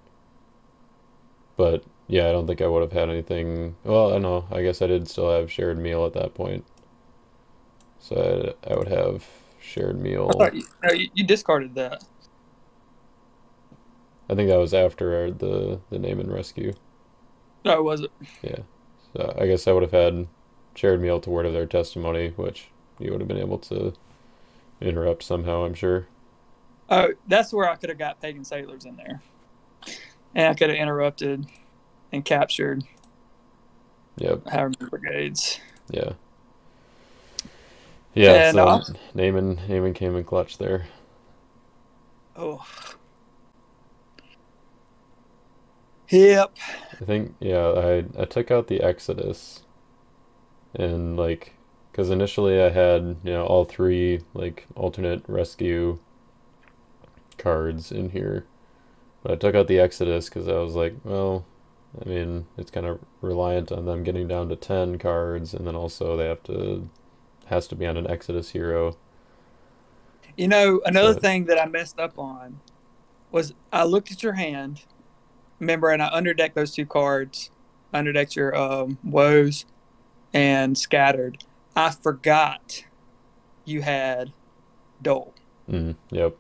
But yeah, I don't think I would have had anything. Well, I don't know. I guess I did still have shared meal at that point. So I would have shared I meal. thought no, you discarded that. I think that was after the name and rescue. No, was it? Yeah. So I guess I would have had shared meal to word of their testimony, which you would have been able to interrupt somehow, I'm sure. Oh, that's where I could have got pagan sailors in there, and I could have interrupted and captured Yep. however many brigades. Yeah. Yeah, And so Naaman came in clutch there. oh, yep. I think yeah, I took out the Exodus and like because initially I had, all three like alternate rescue cards in here. But I took out the Exodus because I was like, well, I mean, it's kind of reliant on them getting down to 10 cards, and then also they has to be on an Exodus hero. You know, another So, thing that I messed up on was I looked at your hand, remember, and I underdecked those two cards, underdecked your woes and scattered. I forgot you had Dole, yep,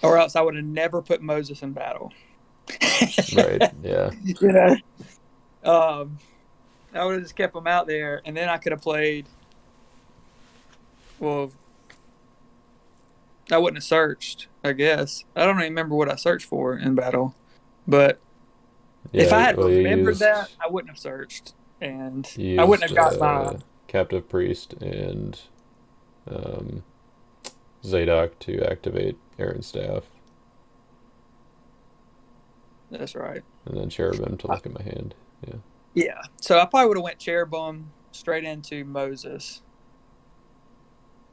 or else I would have never put Moses in battle. right, yeah, You know, I would have just kept him out there, and then I could have played. Well, I wouldn't have searched, I guess. I don't even remember what I searched for in battle. But if I yeah. had Well, you remembered that, used I wouldn't have searched. And you I wouldn't used have got my. Captive Priest and um, Zadok to activate Aaron's staff, That's right. and then Cherubim to look at my hand. Yeah, Yeah. So I probably would have went cherubim straight into Moses.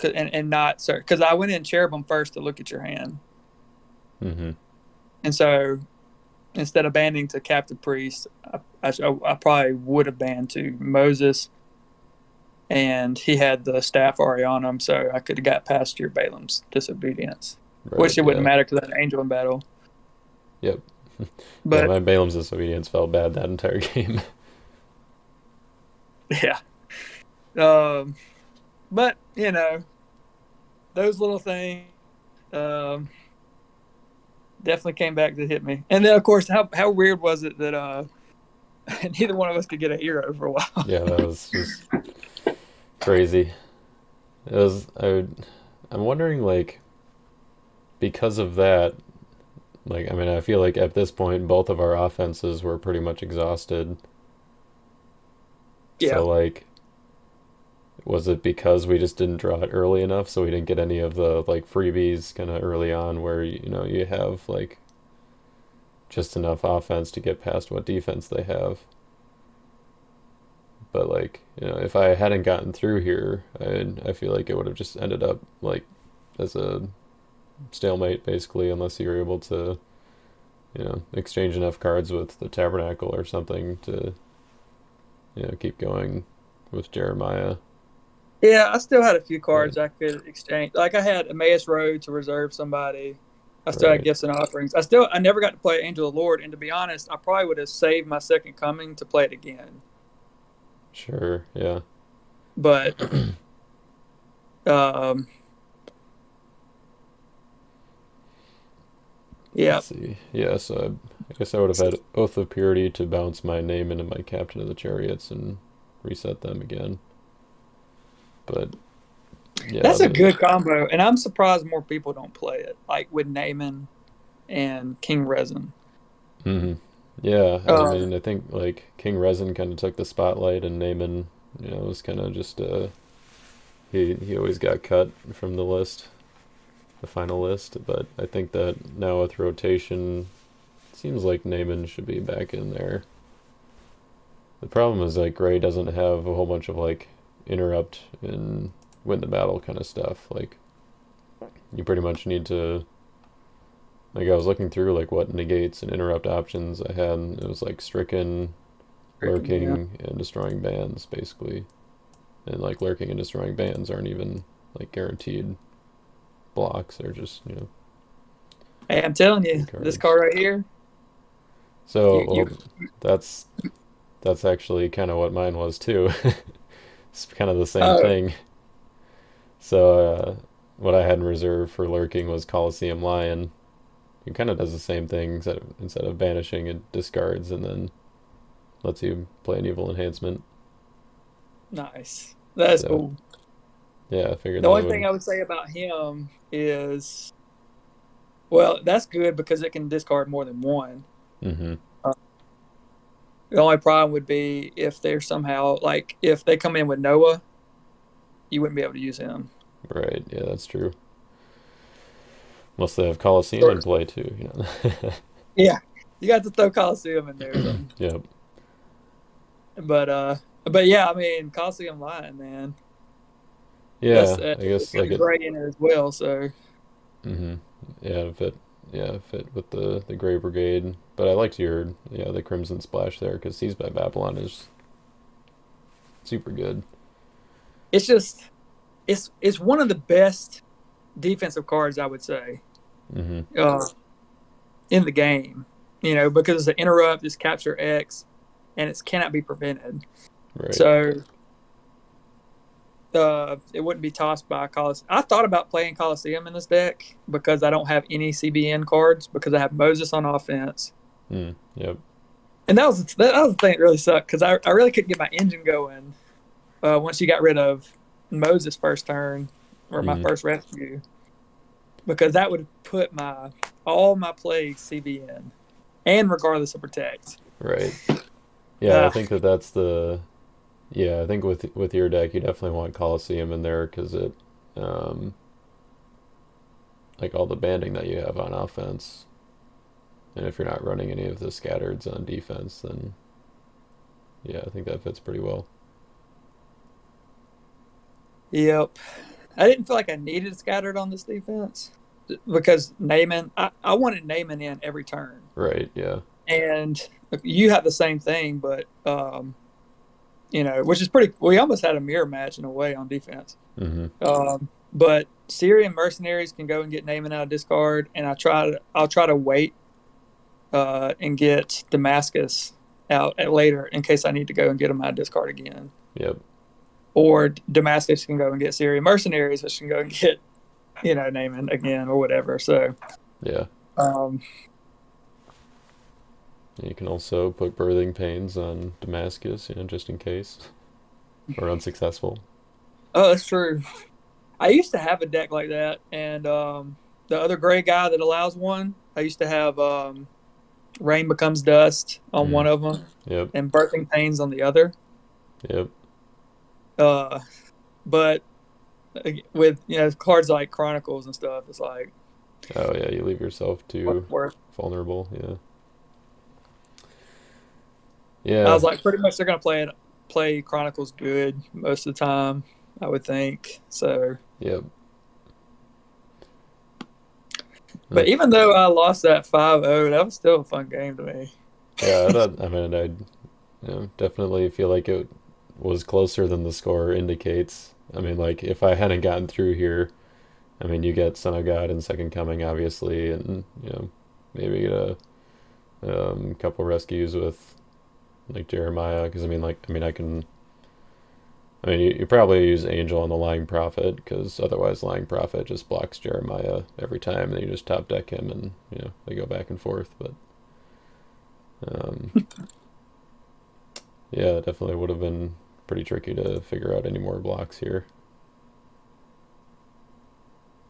And not search. Because I went in cherubim first to look at your hand. mm-hmm. And so instead of banding to captive priest, I probably would have banned to Moses. And he had the staff already on him, so I could have got past your Balaam's disobedience, Right, which it wouldn't yeah, matter because I had an angel in battle. yep. Yeah, But my Balaam's disobedience felt bad that entire game. yeah, um, but those little things um, definitely came back to hit me. And then of course, how weird was it that neither one of us could get a hero for a while? Yeah, that was just crazy. It was I'm wondering like because of that, like I mean I feel like at this point both of our offenses were pretty much exhausted. Yeah, So like was it because we just didn't draw it early enough so we didn't get any of the like freebies kind of early on where you have like just enough offense to get past what defense they have. But like, if I hadn't gotten through here, I feel like it would have just ended up like as a stalemate basically, unless you were able to, exchange enough cards with the Tabernacle or something to, keep going with Jeremiah. yeah. I still had a few But cards I could exchange. Like I had Emmaus Road to reserve somebody. I still had right, gifts and offerings. I never got to play Angel of the Lord, and to be honest, I probably would have saved my second coming to play it again. sure, yeah. But um, yeah, Let's see. Yeah, so I guess I would have had Oath of Purity to bounce my name into my Captain of the Chariots and reset them again. But yeah, that's a good combo, and I'm surprised more people don't play it, like with Naaman and King Resin. hmm Yeah, I Uh, mean, I think like King Resin kind of took the spotlight, and Naaman, was kind of just he always got cut from the list, the final list. But I think that now with rotation, it seems like Naaman should be back in there. The problem is like Gray doesn't have a whole bunch of like interrupt and win the battle kind of stuff. Like you pretty much need to. Like I was looking through like what negates and interrupt options I had. And it was like stricken, freaking yeah. lurking, and destroying bands basically. And like lurking and destroying bands aren't even like guaranteed blocks. They're just Hey, I'm telling you, this cards. card right here. So, You well, that's that's actually kind of what mine was too. It's kind of the same oh thing. So, what I had in reserve for lurking was Coliseum Lion. It kind of does the same thing, instead of banishing, it discards and then lets you play an evil enhancement. nice. That's So, cool. yeah, I figured The that only thing would. I would say about him is, well, that's good because it can discard more than one. Mm-hmm. Uh, the only problem would be if they're somehow like if they come in with Noah, you wouldn't be able to use him. Right, yeah, that's true. Unless they have Coliseum in Or play too, you know. yeah, you got to throw Coliseum in there then. Yep. But but yeah, I mean Coliseum Lion, man. That's Yeah, I it's guess like got it. Gray in it as well. So Mm-hmm. Yeah, fit. Yeah, fit with the Gray Brigade. But I liked your, yeah, the Crimson Splash there, because Seized by Babylon is super good. it's just it's one of the best defensive cards I would say Mm-hmm. uh, in the game. You know, because it's an interrupt, it's capture X, and it cannot be prevented. Right. So it wouldn't be tossed by Coliseum. I thought about playing Coliseum in this deck because I don't have any CBN cards because I have Moses on offense. Mm. Yep. And that was the thing that really sucked because I really couldn't get my engine going once you got rid of Moses first turn or my Mm-hmm. first rescue because that would put my all my plays CBN and regardless of protect. Right. Yeah, I Uh, think that's the. Yeah, I think with your deck, you definitely want Coliseum in there because it, um, like all the banding that you have on offense, and if you're not running any of the scattereds on defense, then yeah, I think that fits pretty well. yep. I didn't feel like I needed scattered on this defense because Naaman, I wanted Naaman in every turn. Right. Yeah. And you have the same thing, but you know, which is pretty. We almost had a mirror match in a way on defense. Mm-hmm. But Syrian mercenaries can go and get Naaman out of discard, and I'll try to wait and get Damascus out at later in case I need to go and get him out of discard again. Yep. Or Damascus can go and get Syrian mercenaries, which can go and get Naaman again or whatever. So Yeah. um, You can also put Birthing Pains on Damascus, just in case, or unsuccessful. oh, that's true. I used to have a deck like that, and the other gray guy that allows one, I used to have Rain Becomes Dust on one Mm. of them Yep. and Birthing Pains on the other. Yep. Uh, but with cards like Chronicles and stuff, it's like Oh yeah, you leave yourself too what's worth. vulnerable. Yeah. I Yeah. was like, pretty much they're gonna play Chronicles good most of the time, I would think. So, Yep. but Mm. even though I lost that 5-0, that was still a fun game to me. Yeah, I thought. I mean, definitely feel like it was closer than the score indicates. I mean, like if I hadn't gotten through here, I mean, you get Son of God and Second Coming, obviously, and maybe get a couple rescues with like Jeremiah, because I can. I mean, you probably use Angel on the Lying Prophet, because otherwise Lying Prophet just blocks Jeremiah every time, and you just top deck him, and they go back and forth. But um, yeah, it definitely would have been pretty tricky to figure out any more blocks here.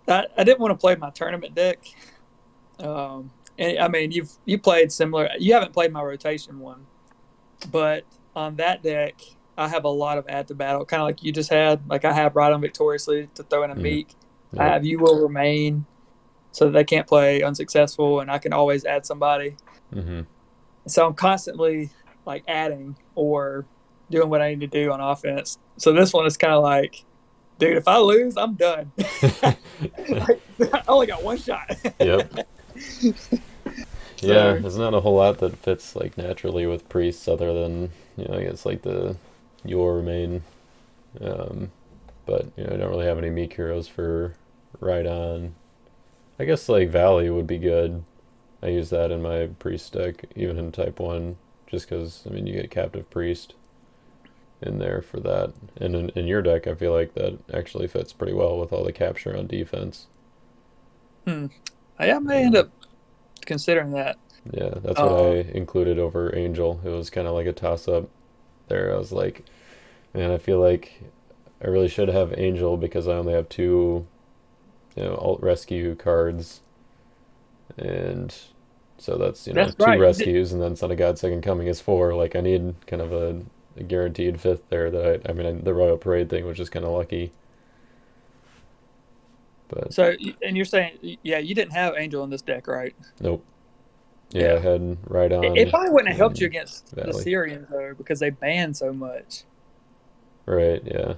I didn't want to play my tournament deck. And I mean, you played similar. You haven't played my rotation one, but on that deck, I have a lot of add to battle, kind of like you just had. Like I have Ride on Victoriously to throw in a Mm. meek. I Yep. have You Will Remain, so that they can't play unsuccessful, and I can always add somebody. Mm-hmm. So I'm constantly like adding or doing what I need to do on offense. So this one is kind of like, dude, if I lose, I'm done. Like, I only got one shot. Yep. Yeah, So there's not a whole lot that fits like naturally with priests other than, I guess like the your main, um, but I don't really have any meek heroes for Ride On. I guess like Valley would be good. I use that in my priest deck, even in type 1, just because, I mean, you get captive priest in there for that. And in your deck, I feel like that actually fits pretty well with all the capture on defense. I may end Um, up considering that. yeah, that's what Uh, I included over Angel. It was kind of like a toss-up there. I was like, man, I feel like I really should have Angel because I only have two, alt rescue cards, and so that's that's two right. rescues, and then Son of God Second Coming is four. Like I need kind of a guaranteed fifth there. That I mean, the Royal Parade thing was just kind of lucky, but So, and you're saying, yeah, you didn't have Angel in this deck, right? nope. Yeah, I Yeah. had right It on probably wouldn't have helped you and against the Valley. Syrians, though, because they ban so much. Right. Yeah.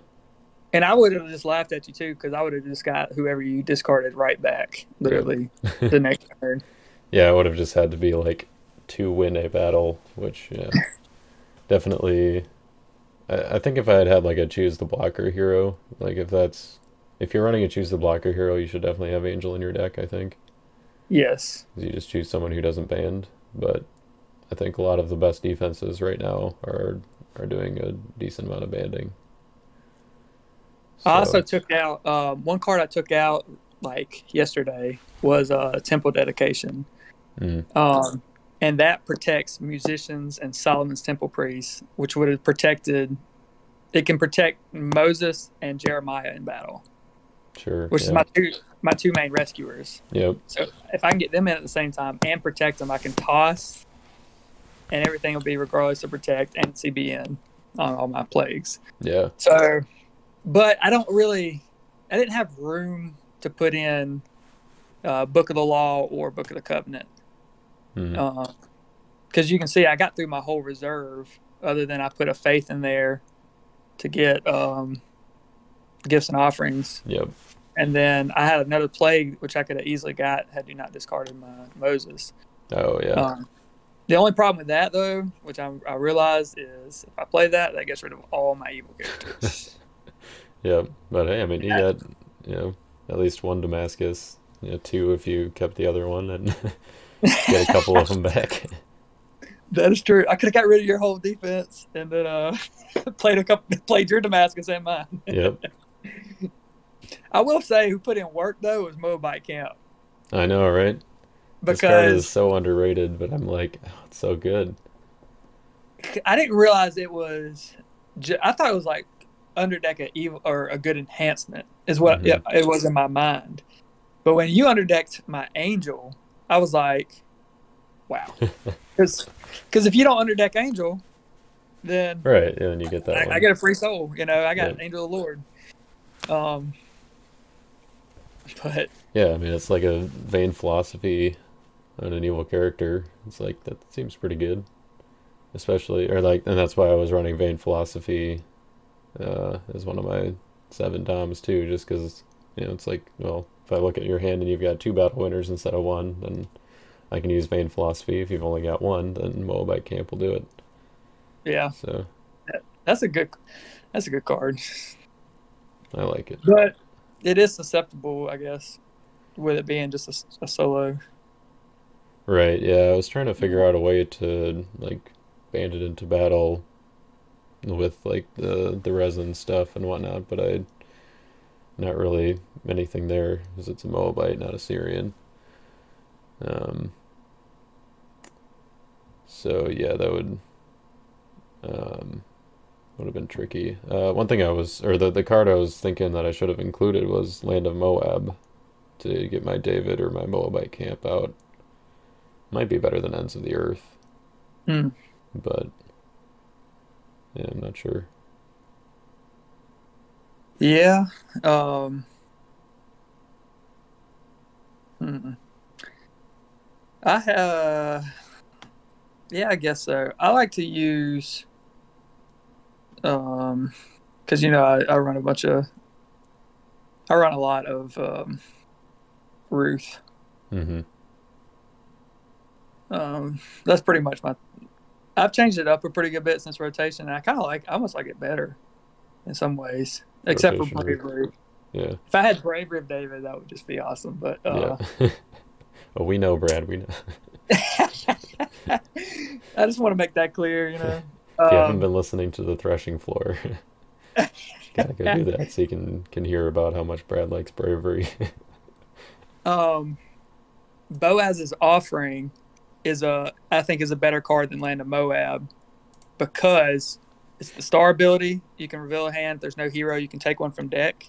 And I would have just laughed at you, too, because I would have just got whoever you discarded right back, Yep. literally, the next turn. Yeah, I would have just had to be like to win a battle, which yeah, definitely. I think if I had had like a choose the blocker hero, like if you're running a choose the blocker hero, you should definitely have Angel in your deck. I think Yes. 'cause you just choose someone who doesn't band. But I think a lot of the best defenses right now are doing a decent amount of banding. I also So, took out one card I took out like yesterday was Temple Dedication. mm, Um, and that protects musicians and Solomon's Temple priests, which would have protected. It can protect Moses and Jeremiah in battle, sure, which is yeah, my two main rescuers. yep, So if I can get them in at the same time and protect them, I can toss, and everything will be regardless of protect and CBN on all my plagues. yeah, So, but I didn't have room to put in Book of the Law or Book of the Covenant. mm, Because you can see I got through my whole reserve, other than I put a faith in there to get gifts and offerings. yep, And then I had another plague, which I could have easily got had you not discarded my Moses. oh yeah, The only problem with that, though, which I realized, is if I play that, that gets rid of all my evil characters. yep. But hey, I mean, you got at least one Damascus, two if you kept the other one, and get a couple of them back. That is true. I could have got rid of your whole defense and then played your Damascus and mine. Yep, I will say, who put in work though was Moabite Camp, I know, right? This card is because so underrated, but I'm like, oh, it's so good. I didn't realize it was. I thought it was like underdeck a evil or a good enhancement is what Hmm. it was in my mind. But when you underdecked my Angel, I was like, wow, because if you don't underdeck Angel, then Right, yeah, and you get that I one. get a free soul. I Yeah, got Angel of the Lord. Um, but yeah. I mean, it's like a vain philosophy on an evil character. It's like that seems pretty good, especially or like, and that's why I was running vain philosophy as one of my seven toms too, just because it's like, well, if I look at your hand and you've got two battle winners instead of one, then I can use vain philosophy. If you've only got one, then Moabite Camp will do it. yeah, So that's a good card. I like it. But it is susceptible, I guess, with it being just a solo. Right, yeah, I was trying to figure out a way to like band it into battle with like the resin stuff and whatnot, but I not really anything there because it's a Moabite, not a Syrian. Um, so yeah, that um, would have been tricky. One thing or the card I was thinking that I should have included was Land of Moab to get my David or my Moabite camp out. Might be better than Ends of the Earth, Hmm. but yeah, I'm not sure. Yeah. Um, hmm. I have. Yeah, I guess so. I like to use because I run I run a lot of Ruth. Mm-hmm. That's pretty much my. I've changed it up a pretty good bit since rotation, and I almost like it better in some ways, except for Rotation Ruth. bravery. Yeah, If I had bravery of David, that would just be awesome. But yeah. Oh, we know, Brad. We know. I just want to make that clear, you know. If you haven't Um, been listening to the threshing floor, gotta go do that so you can hear about how much Brad likes bravery. um, Boaz's offering I think is a better card than Land of Moab because it's the star ability. You can reveal a hand. If there's no hero, you can take one from deck.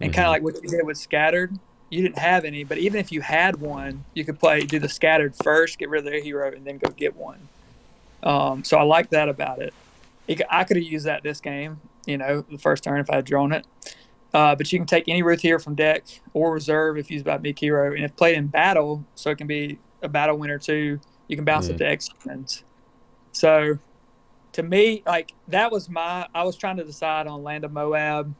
And kind of Hmm. like what you did with Scattered, you didn't have any, but even if you had one, you could do the Scattered first, get rid of their hero, and then go get one. So I like that about it. I could have used that this game, you know, the first turn if I had drawn it. But you can take any Ruth hero from deck or reserve if used by big hero, and if played in battle, so it can be a battle winner too. You can bounce it Mm. to X summons. So to me, like that was I was trying to decide on Land of Moab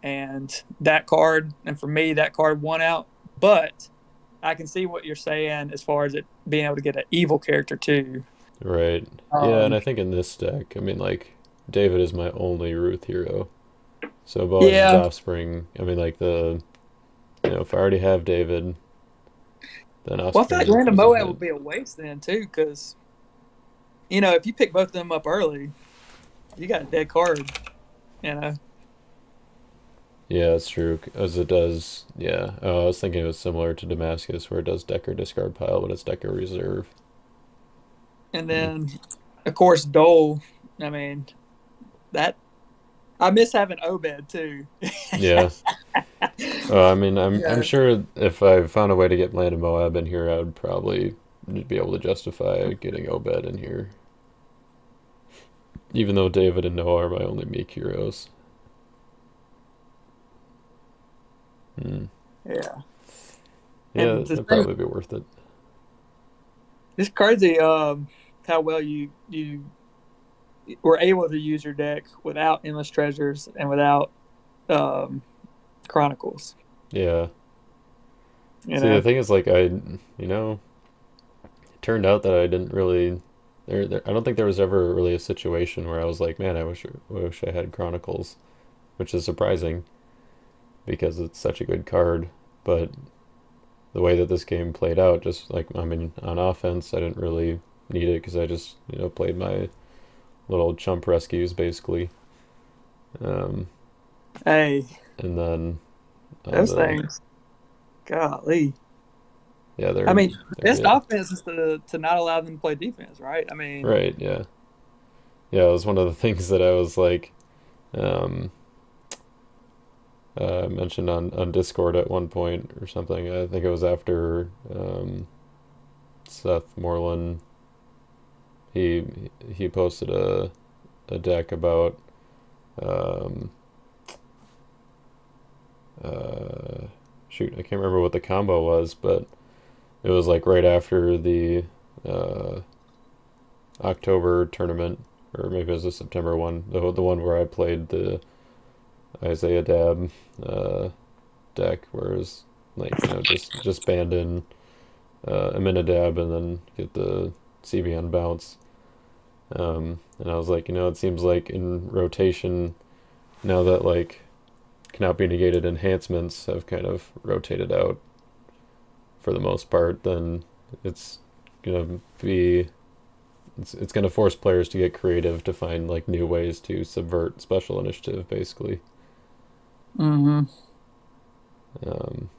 and that card, and for me, that card won out. But I can see what you're saying as far as it being able to get an evil character too. Right. Yeah, and Um, I think in this deck, I mean, like, David is my only Ruth hero. So Boaz's yeah. offspring, I mean, like, if I already have David, then Well, I feel like offspring Land of is a Moab hit. would be a waste then too, because you know if you pick both of them up early, you got a dead card. You know. Yeah, that's true. As it does, yeah. Oh, I was thinking it was similar to Damascus, where it does deck or discard pile, but it's deck or reserve. And Hmm. then, of course, Dole. I mean, that I miss having Obed too. Yeah. I mean, I'm Yeah. sure if I found a way to get Land of Moab in here, I would probably be able to justify getting Obed in here, even though David and Noah are my only meek heroes. Hmm. Yeah. Yeah, And the that'd thing, probably be worth it. it's crazy how well you were able to use your deck without endless treasures and without um, chronicles. Yeah. You See, the know. thing is, like, it turned out that I didn't really. I don't think there was ever really a situation where I was like, man, wish I had Chronicles, which is surprising because it's such a good card. But the way that this game played out, just like, I mean, on offense, I didn't really need it because I just, played my little chump rescues basically. Um, Hey, and then on those the, things. Golly. yeah, I they're mean, they're best good. offense is to not allow them to play defense, right? I mean, Right, yeah. Yeah, it was one of the things that I was like, um, mentioned on Discord at one point or something. I think it was after Seth Moreland. He he posted a deck about um, uh, shoot, I can't remember what the combo was, but it was like right after the uh, October tournament, or maybe it was the September one, the one where I played the Isaiah Dab uh, deck, where it was like just band in Aminadab and then get the CBN bounce. And I was like, it seems like in rotation now that like cannot be negated enhancements have kind of rotated out for the most part, then it's gonna be it's gonna force players to get creative to find like new ways to subvert special initiative, basically. hmm Um,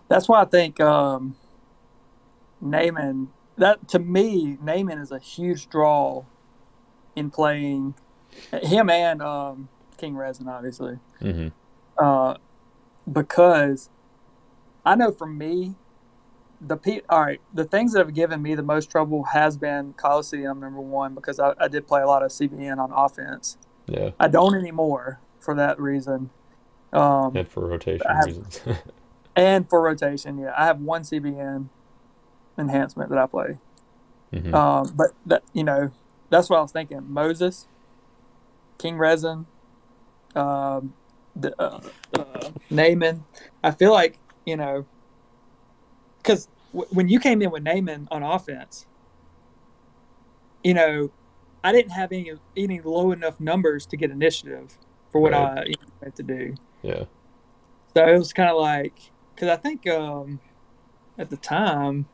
that's why I think Naaman. That to me, Naaman is a huge draw in playing him and King Resin, obviously, hmm. uh, because I know for me, all right, the things that have given me the most trouble has been Coliseum number one because I did play a lot of CBN on offense. Yeah, I don't anymore for that reason. and for I rotation have reasons. and for rotation, yeah, I have one CBN enhancement that I play. Hmm. But that that's what I was thinking. Moses, King Resin, um, Naaman. I feel like because when you came in with Naaman on offense, you know, I didn't have any low enough numbers to get initiative for what Right. I had to do. Yeah. So it was kind of like because I think at the time,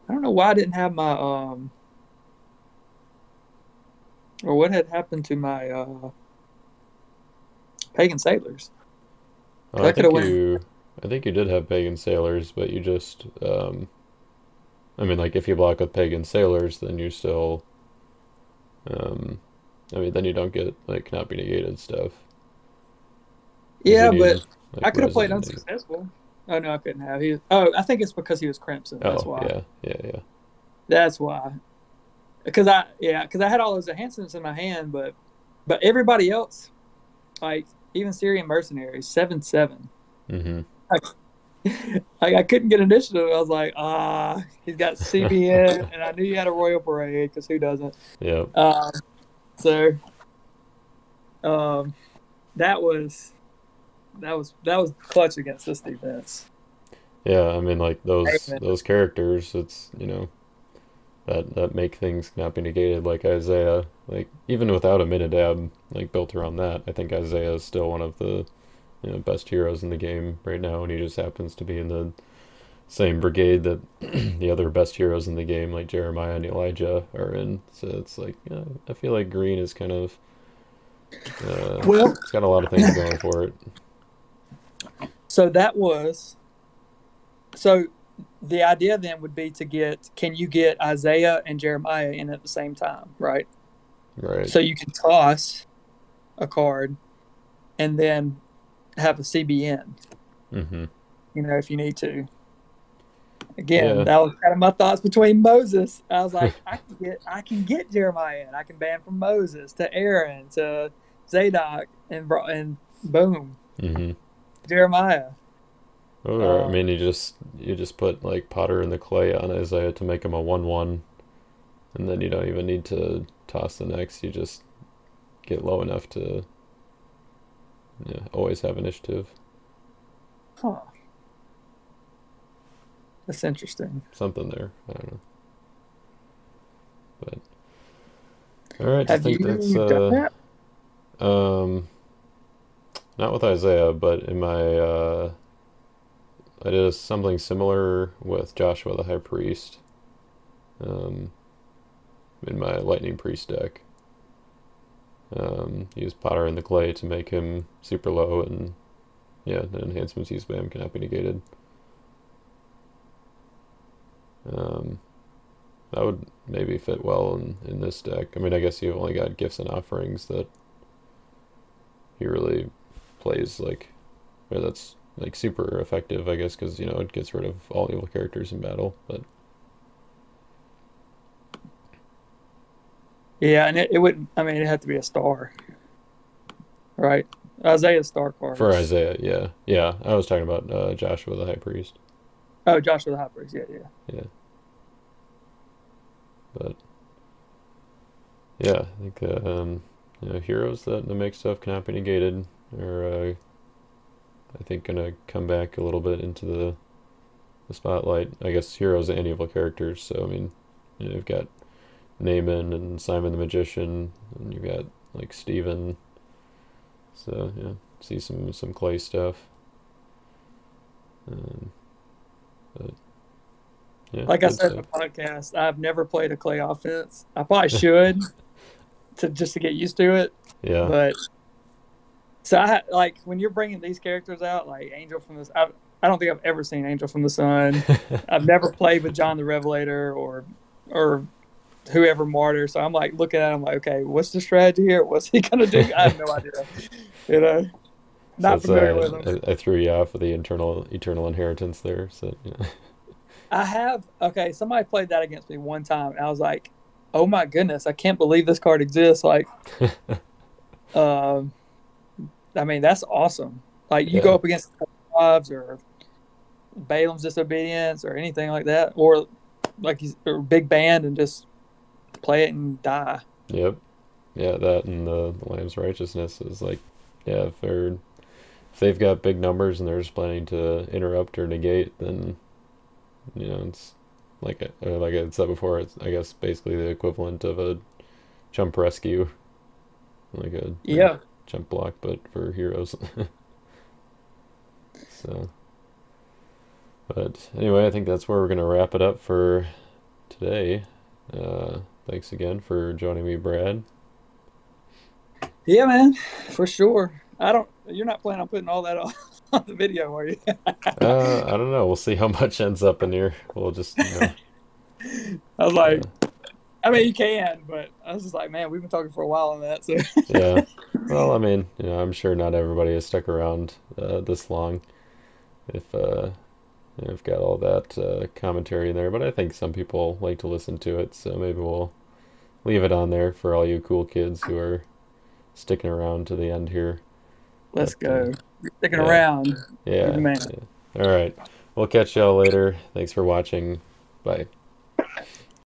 I don't know why I didn't have my or what had happened to my pagan sailors. Oh, 'Cause I could have went. I think you did have pagan sailors, but you just, I mean, like if you block with pagan sailors, then you still, um, I mean, then you don't get like cannot be negated stuff because you Yeah, but need like I could have played resident. unsuccessful. Oh no, I couldn't have. Oh, I think it's because he was Crimson. That's Oh why. yeah, yeah, yeah. That's why. Because I had all those enhancements in my hand, but everybody else, like even Syrian mercenaries, 7/7. Mm-hmm. Like, like I couldn't get initiative. I was like, he's got CBN, and I knew you had a Royal Parade because who doesn't? Yep. Um, so um, that was that was clutch against this defense. Yeah, I mean, like Amen. those characters, it's that make things not be negated, like Isaiah. Like even without a Minidab like built around that, I think Isaiah is still one of the best heroes in the game right now, and he just happens to be in the same brigade that the other best heroes in the game, like Jeremiah and Elijah, are in. So it's like I feel like Green is kind of Well, it's got a lot of things going for it. so that was so the idea then would be to get can you get Isaiah and Jeremiah in at the same time, right? Right. So you can toss a card and then have a CBN, Mm-hmm. if you need to. Again, Yeah. that was kind of my thoughts between Moses. I was like, I can get Jeremiah in. I can ban from Moses to Aaron to Zadok and boom, Mm-hmm. Jeremiah. Or I Um, mean, you just put like Potter in the clay on Isaiah to make him a 1/1, and then you don't even need to toss the next. You just get low enough to always have initiative. huh, that's interesting. Something there. I don't know. But all right, I Have think that's you done that? um not with Isaiah, but in my I did something similar with Joshua the High Priest um, in my Lightning Priest deck. Used Potter in the Clay to make him super low, and yeah, the enhancements used by him cannot be negated. Um, that would maybe fit well in this deck. I mean, I guess you've only got gifts and offerings that he really plays like, or that's like super effective, I guess, because it gets rid of all evil characters in battle. But Yeah, and it would. I mean, it had to be a star, right? Isaiah's star for cards. Isaiah, yeah, yeah, I was talking about Joshua the High Priest. Oh, Joshua the High Priest. Yeah, yeah. Yeah, but yeah, I think heroes that make stuff cannot be negated are I think gonna come back a little bit into the spotlight. I guess heroes and evil characters. So I mean, you've got Naaman and Simon the Magician, and you've got like Stephen. So yeah, see some clay stuff. Um, but yeah, Like I good said in stuff. the podcast, I've never played a clay offense. I probably should to get used to it, Yeah. but so like when you're bringing these characters out, like Angel from this. I don't think I've ever seen Angel from the Sun. I've never played with John the Revelator or whoever martyr. So I'm like looking at him like, okay, what's the strategy here? What's he gonna do? I have no idea. You know, So not it's familiar with him. I threw you off with the eternal inheritance there. So I have okay. Somebody played that against me one time, and I was like, oh my goodness, I can't believe this card exists. Like, um, I mean, that's awesome. Like you go yeah, up against Lives or Balaam's Disobedience or anything like that, or like he's or big band and just play it and die. yep, yeah. That and the Lamb's righteousness is like, yeah. If they've got big numbers and they're just planning to interrupt or negate, then it's like I said before. It's I guess basically the equivalent of a chump rescue, like a Yeah. chump block, but for heroes. So But anyway, I think that's where we're gonna wrap it up for today. Thanks again for joining me, Brad. Yeah, man, for sure. I don't. You're not planning on putting all that on, on the video, are you? I don't know. We'll see how much ends up in here. We'll just, I was like, uh, I mean, you can, but I was just like, man, we've been talking for a while on that. So, yeah. Well, I mean, I'm sure not everybody has stuck around this long if I've got all that commentary in there, but I think some people like to listen to it, so maybe we'll leave it on there for all you cool kids who are sticking around to the end here. let's But go. You're sticking yeah, around. You're the yeah, man. yeah. All right. We'll catch y'all later. Thanks for watching. Bye.